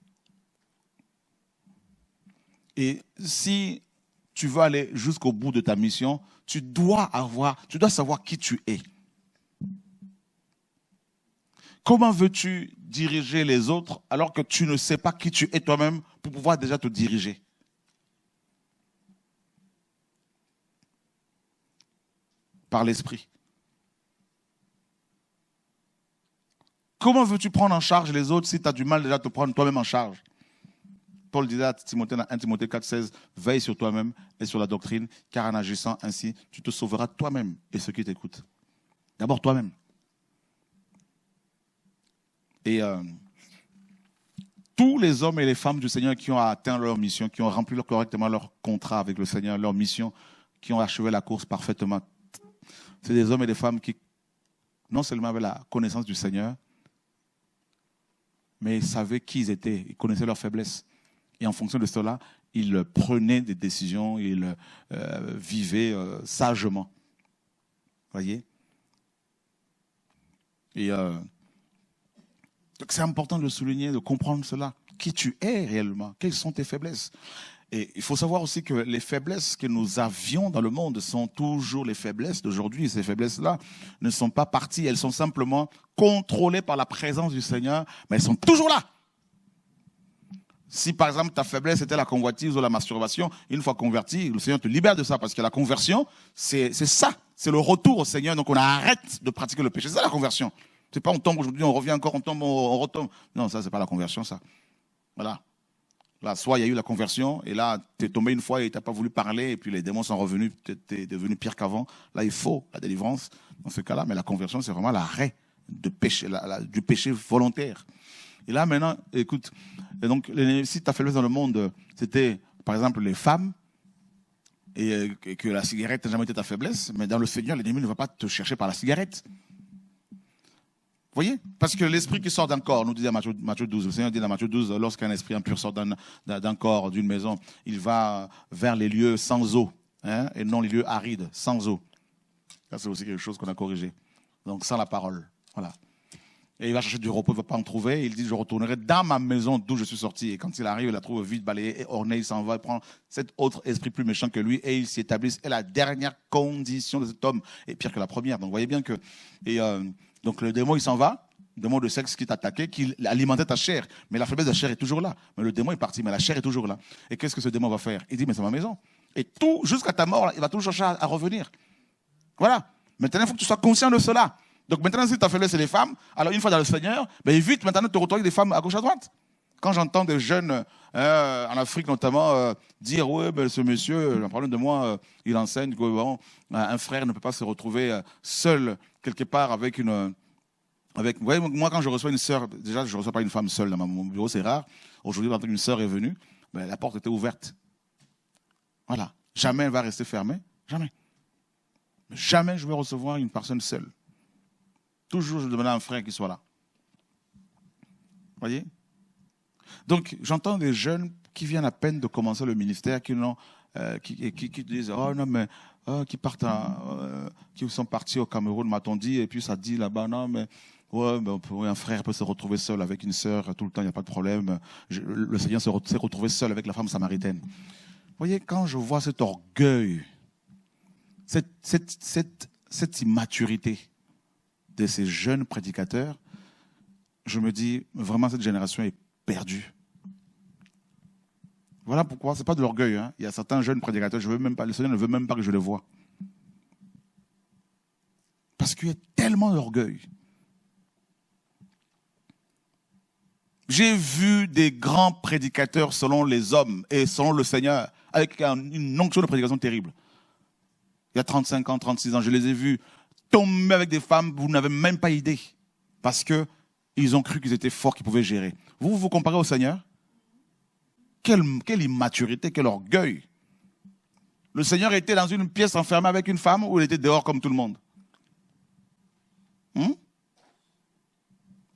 [SPEAKER 1] Et si tu veux aller jusqu'au bout de ta mission, tu dois savoir qui tu es. Comment veux-tu diriger les autres alors que tu ne sais pas qui tu es toi-même pour pouvoir déjà te diriger? Par l'esprit. Comment veux-tu prendre en charge les autres si tu as du mal déjà à te prendre toi-même en charge? Paul disait à Timothée, dans 1 Timothée 4,16, veille sur toi-même et sur la doctrine, car en agissant ainsi, tu te sauveras toi-même et ceux qui t'écoutent. D'abord toi-même. Et tous les hommes et les femmes du Seigneur qui ont atteint leur mission, qui ont rempli correctement leur contrat avec le Seigneur, leur mission, qui ont achevé la course parfaitement, c'est des hommes et des femmes qui, non seulement avaient la connaissance du Seigneur, mais ils savaient qui ils étaient, ils connaissaient leurs faiblesses. Et en fonction de cela, ils prenaient des décisions, ils vivaient sagement. Voyez? Et donc c'est important de le souligner, de comprendre cela. Qui tu es réellement? Quelles sont tes faiblesses? Et il faut savoir aussi que les faiblesses que nous avions dans le monde sont toujours les faiblesses d'aujourd'hui. Ces faiblesses-là ne sont pas parties, elles sont simplement contrôlées par la présence du Seigneur, mais elles sont toujours là. Si par exemple ta faiblesse était la convoitise ou la masturbation, une fois converti, le Seigneur te libère de ça parce que la conversion, c'est ça, c'est le retour au Seigneur. Donc on arrête de pratiquer le péché, c'est ça la conversion. C'est pas on tombe aujourd'hui, on revient encore, on tombe, on retombe. Non, ça c'est pas la conversion, ça. Voilà. Là, soit il y a eu la conversion, et là, tu es tombé une fois et tu n'as pas voulu parler, et puis les démons sont revenus, tu es devenu pire qu'avant. Là, il faut la délivrance dans ce cas-là, mais la conversion, c'est vraiment l'arrêt de péché, du péché volontaire. Et là, maintenant, écoute, et donc, si ta faiblesse dans le monde, c'était, par exemple, les femmes, et que la cigarette n'a jamais été ta faiblesse, mais dans le Seigneur, l'ennemi ne va pas te chercher par la cigarette. Vous voyez? Parce que l'esprit qui sort d'un corps, nous disait Matthieu 12, le Seigneur dit dans Matthieu 12, lorsqu'un esprit impur sort d'un corps, d'une maison, il va vers les lieux sans eau, hein, et non les lieux arides, sans eau. Ça, c'est aussi quelque chose qu'on a corrigé. Donc, sans la parole. Voilà. Et il va chercher du repos, il ne va pas en trouver. Il dit, je retournerai dans ma maison d'où je suis sorti. Et quand il arrive, il la trouve vide, balayée, et ornée, il s'en va, il prend cet autre esprit plus méchant que lui, et il s'y établit. Et la dernière condition de cet homme est pire que la première. Donc, vous voyez bien que... Donc le démon, il s'en va, le démon de sexe qui t'attaquait, qui alimentait ta chair. Mais la faiblesse de la chair est toujours là. Mais le démon est parti, mais la chair est toujours là. Et qu'est-ce que ce démon va faire? Il dit, mais c'est ma maison. Et tout, jusqu'à ta mort, il va toujours chercher à revenir. Voilà. Maintenant, il faut que tu sois conscient de cela. Donc maintenant, si ta faiblesse, c'est les femmes, alors une fois dans le Seigneur, ben évite maintenant de te retrouver avec des femmes à gauche à droite. Quand j'entends des jeunes, en Afrique notamment, dire, ouais, ben, ce monsieur, en parlant de moi, il enseigne que bon, un frère ne peut pas se retrouver seul quelque part avec une... vous voyez, moi, quand je reçois une sœur, déjà, je ne reçois pas une femme seule dans mon bureau, c'est rare. Aujourd'hui, quand une sœur est venue, ben, la porte était ouverte. Voilà. Jamais elle va rester fermée. Jamais. Jamais je vais recevoir une personne seule. Toujours, je demande à un frère qui soit là. Vous voyez? Donc, j'entends des jeunes qui viennent à peine de commencer le ministère, qui disent, oh non, mais qui partent, qui sont partis au Cameroun, m'a-t-on dit, et puis ça dit là-bas, non, mais ouais, un frère peut se retrouver seul avec une sœur tout le temps, il n'y a pas de problème. Le Seigneur s'est retrouvé seul avec la femme samaritaine. Vous voyez, quand je vois cet orgueil, cette immaturité de ces jeunes prédicateurs, je me dis, vraiment, cette génération est perdue. Voilà pourquoi, ce n'est pas de l'orgueil. Hein. Il y a certains jeunes prédicateurs, le Seigneur ne veut même pas que je les voie. Parce qu'il y a tellement d'orgueil. J'ai vu des grands prédicateurs selon les hommes et selon le Seigneur, avec une onction de prédication terrible. Il y a 35 ans, 36 ans, je les ai vus tomber avec des femmes, vous n'avez même pas idée. Parce qu'ils ont cru qu'ils étaient forts, qu'ils pouvaient gérer. Vous comparez au Seigneur? Quelle immaturité, quel orgueil. Le Seigneur était dans une pièce enfermé avec une femme ou il était dehors comme tout le monde?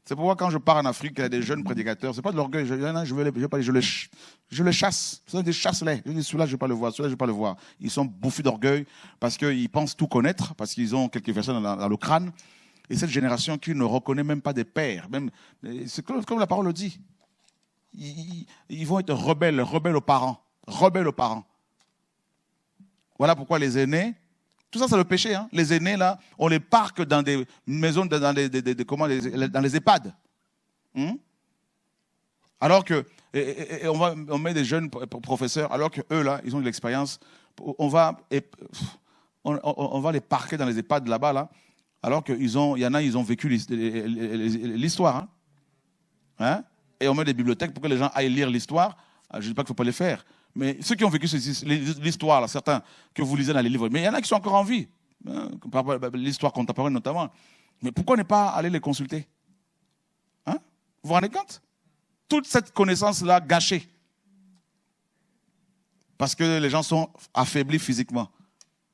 [SPEAKER 1] C'est pourquoi quand je pars en Afrique, il y a des jeunes prédicateurs, c'est pas de l'orgueil, je les chasse. Ce sont des chasse-les. Je dis, celui-là, je ne vais pas le voir, celui-là, je ne vais pas le voir. Ils sont bouffés d'orgueil parce qu'ils pensent tout connaître, parce qu'ils ont quelques personnes dans le crâne. Et cette génération qui ne reconnaît même pas des pères, c'est comme la parole le dit. Ils vont être rebelles aux parents. Rebelles aux parents. Voilà pourquoi les aînés, tout ça c'est le péché. Hein. Les aînés, là, on les parque dans des maisons, dans les EHPAD. Alors que, on met des jeunes professeurs, alors qu'eux, là, ils ont de l'expérience. On va les parquer dans les EHPAD là-bas, là, alors qu'il y en a, ils ont vécu l'histoire. Hein. Et on met des bibliothèques pour que les gens aillent lire l'histoire. Je ne dis pas qu'il ne faut pas les faire. Mais ceux qui ont vécu l'histoire, là, certains que vous lisez dans les livres, mais il y en a qui sont encore en vie, hein, l'histoire contemporaine notamment. Mais pourquoi ne pas aller les consulter? Hein? Vous vous rendez compte? Toute cette connaissance-là gâchée. Parce que les gens sont affaiblis physiquement.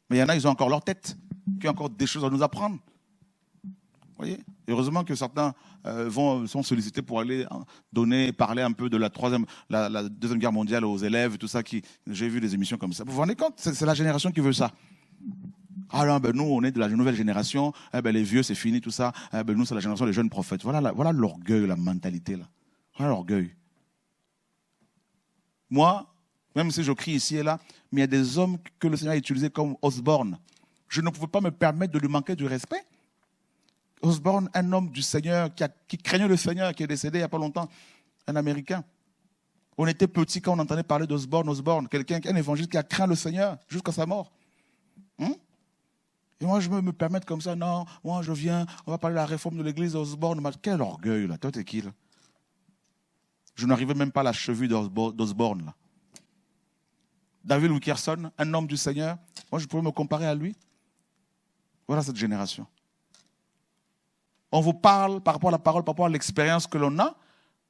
[SPEAKER 1] Mais il y en a, ils ont encore leur tête, qui ont encore des choses à nous apprendre. Vous voyez? Heureusement que certains sont sollicités pour aller parler un peu de la Deuxième Guerre mondiale aux élèves, tout ça. J'ai vu des émissions comme ça. Vous vous rendez compte? C'est la génération qui veut ça. Ah non, nous, on est de la nouvelle génération. Les vieux, c'est fini, tout ça. Nous, c'est la génération des jeunes prophètes. Voilà l'orgueil, la mentalité. Là. Voilà l'orgueil. Moi, même si je crie ici et là, mais il y a des hommes que le Seigneur a utilisés comme Osborne. Je ne pouvais pas me permettre de lui manquer du respect. Osborne, un homme du Seigneur, qui craignait le Seigneur, qui est décédé il n'y a pas longtemps, un Américain. On était petits quand on entendait parler d'Osborne, un évangéliste qui a craint le Seigneur jusqu'à sa mort. Et moi, je me permettre comme ça, non, moi je viens, on va parler de la réforme de l'église d'Osborne. Quel orgueil, là, toi t'es qui, là? Je n'arrivais même pas à la cheville d'Osborne, là. David Wilkerson, un homme du Seigneur, moi je pouvais me comparer à lui. Voilà cette génération. On vous parle par rapport à la parole, par rapport à l'expérience que l'on a.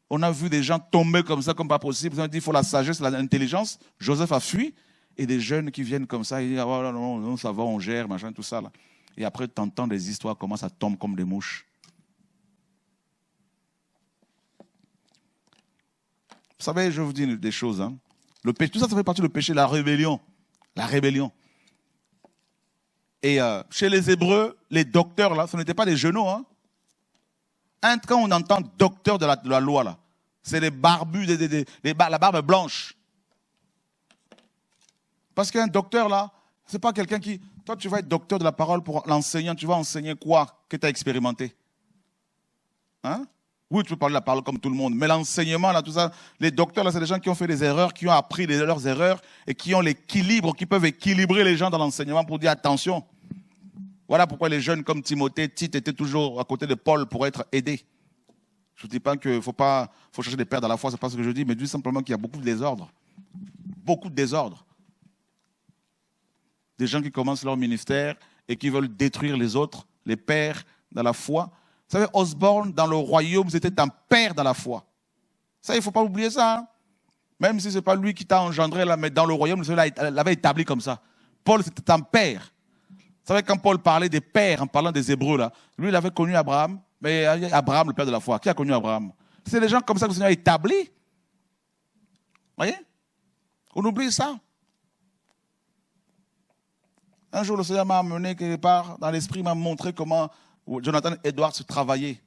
[SPEAKER 1] On a vu des gens tomber comme ça, comme pas possible. On a dit il faut la sagesse, l'intelligence. Joseph a fui. Et des jeunes qui viennent comme ça, ils disent, oh, non, ça va, on gère, machin, tout ça. Là. Et après, tu entends des histoires, comment ça tombe comme des mouches. Vous savez, je vous dis des choses. Hein. Le péché, tout ça, ça fait partie du péché, la rébellion. La rébellion. Et chez les Hébreux, les docteurs, là, ce n'étaient pas des genoux. Hein. Quand on entend docteur de la loi, là, c'est les barbus, la barbe blanche. Parce qu'un docteur, là, ce n'est pas quelqu'un qui... Toi, tu vas être docteur de la parole pour l'enseignant. Tu vas enseigner quoi que tu as expérimenté? Hein? Oui, tu peux parler de la parole comme tout le monde. Mais l'enseignement, là, tout ça, les docteurs, là, c'est des gens qui ont fait des erreurs, qui ont appris leurs erreurs et qui ont l'équilibre, qui peuvent équilibrer les gens dans l'enseignement pour dire attention. Voilà pourquoi les jeunes comme Timothée, Tite étaient toujours à côté de Paul pour être aidés. Je ne dis pas qu'il faut chercher des pères dans la foi, ce n'est pas ce que je dis, mais je dis simplement qu'il y a beaucoup de désordre. Beaucoup de désordre. Des gens qui commencent leur ministère et qui veulent détruire les autres, les pères dans la foi. Vous savez, Osborne, dans le royaume, c'était un père dans la foi. Ça, il ne faut pas oublier ça. Hein? Même si ce n'est pas lui qui t'a engendré, là, mais dans le royaume, il l'avait établi comme ça. Paul, c'était un père. Vous savez, quand Paul parlait des pères, en parlant des Hébreux, là, lui, il avait connu Abraham, mais Abraham, le père de la foi. Qui a connu Abraham? C'est des gens comme ça que le Seigneur a établi. Vous voyez? On oublie ça. Un jour, le Seigneur m'a amené quelque part, dans l'esprit, m'a montré comment Jonathan Edwards travaillait.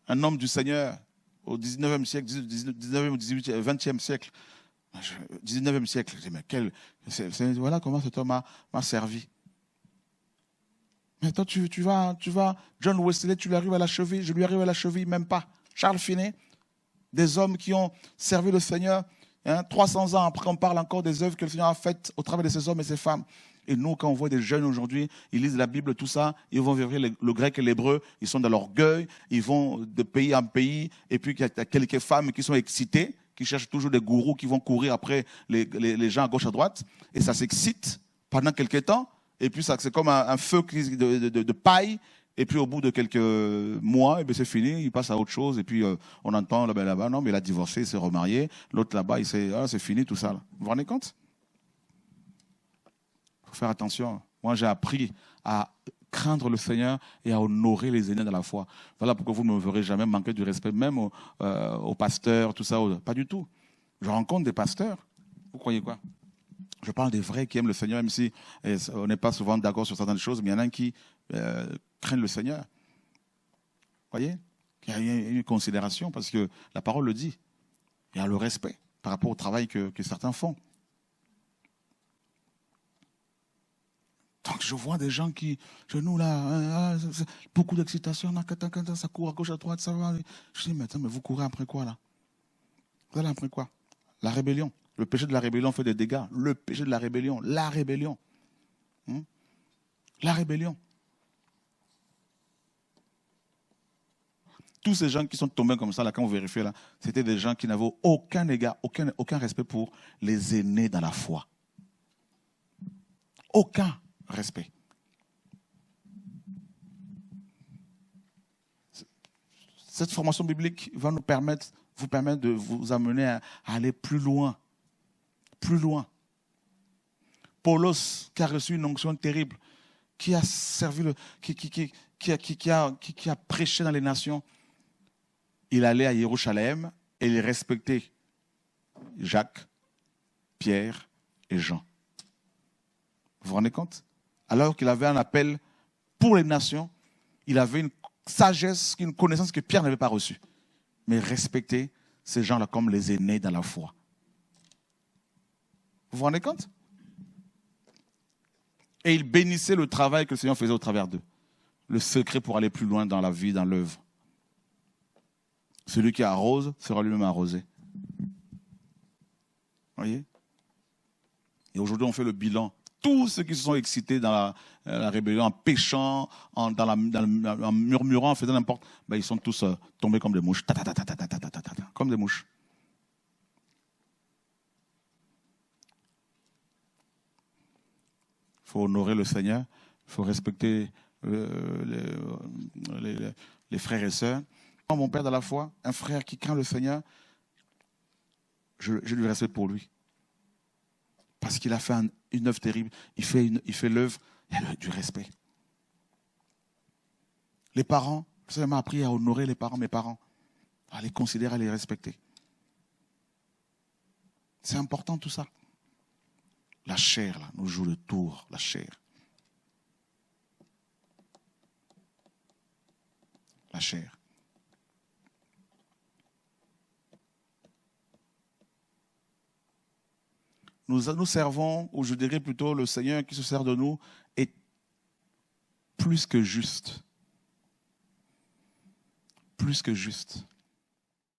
[SPEAKER 1] Un homme du Seigneur, au 19e siècle, 19e ou 18e, 20e siècle. 19e siècle. Je dis, mais voilà comment cet homme m'a servi. Mais toi, tu vas, John Wesley, tu lui arrives à la cheville, je lui arrive à la cheville, même pas. Charles Finney, des hommes qui ont servi le Seigneur. 300 ans après, on parle encore des œuvres que le Seigneur a faites au travers de ces hommes et ces femmes. Et nous, quand on voit des jeunes aujourd'hui, ils lisent la Bible, tout ça, ils vont vivre le grec et l'hébreu, ils sont dans l'orgueil, ils vont de pays en pays, et puis il y a quelques femmes qui sont excitées, qui cherchent toujours des gourous qui vont courir après les gens à gauche, à droite, et ça s'excite pendant quelques temps, et puis c'est comme un feu de paille Et puis au bout de quelques mois, c'est fini, il passe à autre chose. Et puis on entend là-bas, non, mais il a divorcé, il s'est remarié. L'autre là-bas, c'est fini tout ça. Là. Vous vous rendez compte? Il faut faire attention. Moi, j'ai appris à craindre le Seigneur et à honorer les aînés de la foi. Voilà pourquoi vous ne me verrez jamais manquer du respect, même aux pasteurs, tout ça. Pas du tout. Je rencontre des pasteurs. Vous croyez quoi? Je parle des vrais qui aiment le Seigneur, même si on n'est pas souvent d'accord sur certaines choses, mais il y en a qui craignent le Seigneur. Vous voyez? Il y a une considération, parce que la parole le dit. Il y a le respect par rapport au travail que certains font. Donc je vois des gens qui, genoux là, beaucoup d'excitation, ça court à gauche, à droite, ça va. Je dis, mais attends, mais vous courez après quoi là? Vous allez après quoi? La rébellion. Le péché de la rébellion fait des dégâts. Le péché de la rébellion. La rébellion. La rébellion. Tous ces gens qui sont tombés comme ça, là, quand vous vérifiez, là, c'était des gens qui n'avaient aucun égard, aucun respect pour les aînés dans la foi. Aucun respect. Cette formation biblique va vous permettre de vous amener à aller plus loin. Plus loin. Paulos, qui a reçu une onction terrible, qui a servi, qui a prêché dans les nations, il allait à Jérusalem et il respectait Jacques, Pierre et Jean. Vous vous rendez compte? Alors qu'il avait un appel pour les nations, il avait une sagesse, une connaissance que Pierre n'avait pas reçue. Mais respecter ces gens-là comme les aînés dans la foi. Vous vous rendez compte? Et il bénissait le travail que le Seigneur faisait au travers d'eux. Le secret pour aller plus loin dans la vie, dans l'œuvre. Celui qui arrose sera lui-même arrosé. Vous voyez? Et aujourd'hui, on fait le bilan. Tous ceux qui se sont excités dans la rébellion, en péchant, en murmurant, en faisant n'importe, ils sont tous tombés comme des mouches. Comme des mouches. Il faut honorer le Seigneur, il faut respecter les frères et sœurs. Mon père dans la foi, un frère qui craint le Seigneur, je lui respecte pour lui. Parce qu'il a fait une œuvre terrible. Il fait l'œuvre, il y a du respect. Les parents, ça m'a appris à honorer les parents, mes parents, à les considérer, à les respecter. C'est important tout ça. La chair, là, nous joue le tour, la chair. La chair. Nous servons, ou je dirais plutôt le Seigneur qui se sert de nous, est plus que juste. Plus que juste.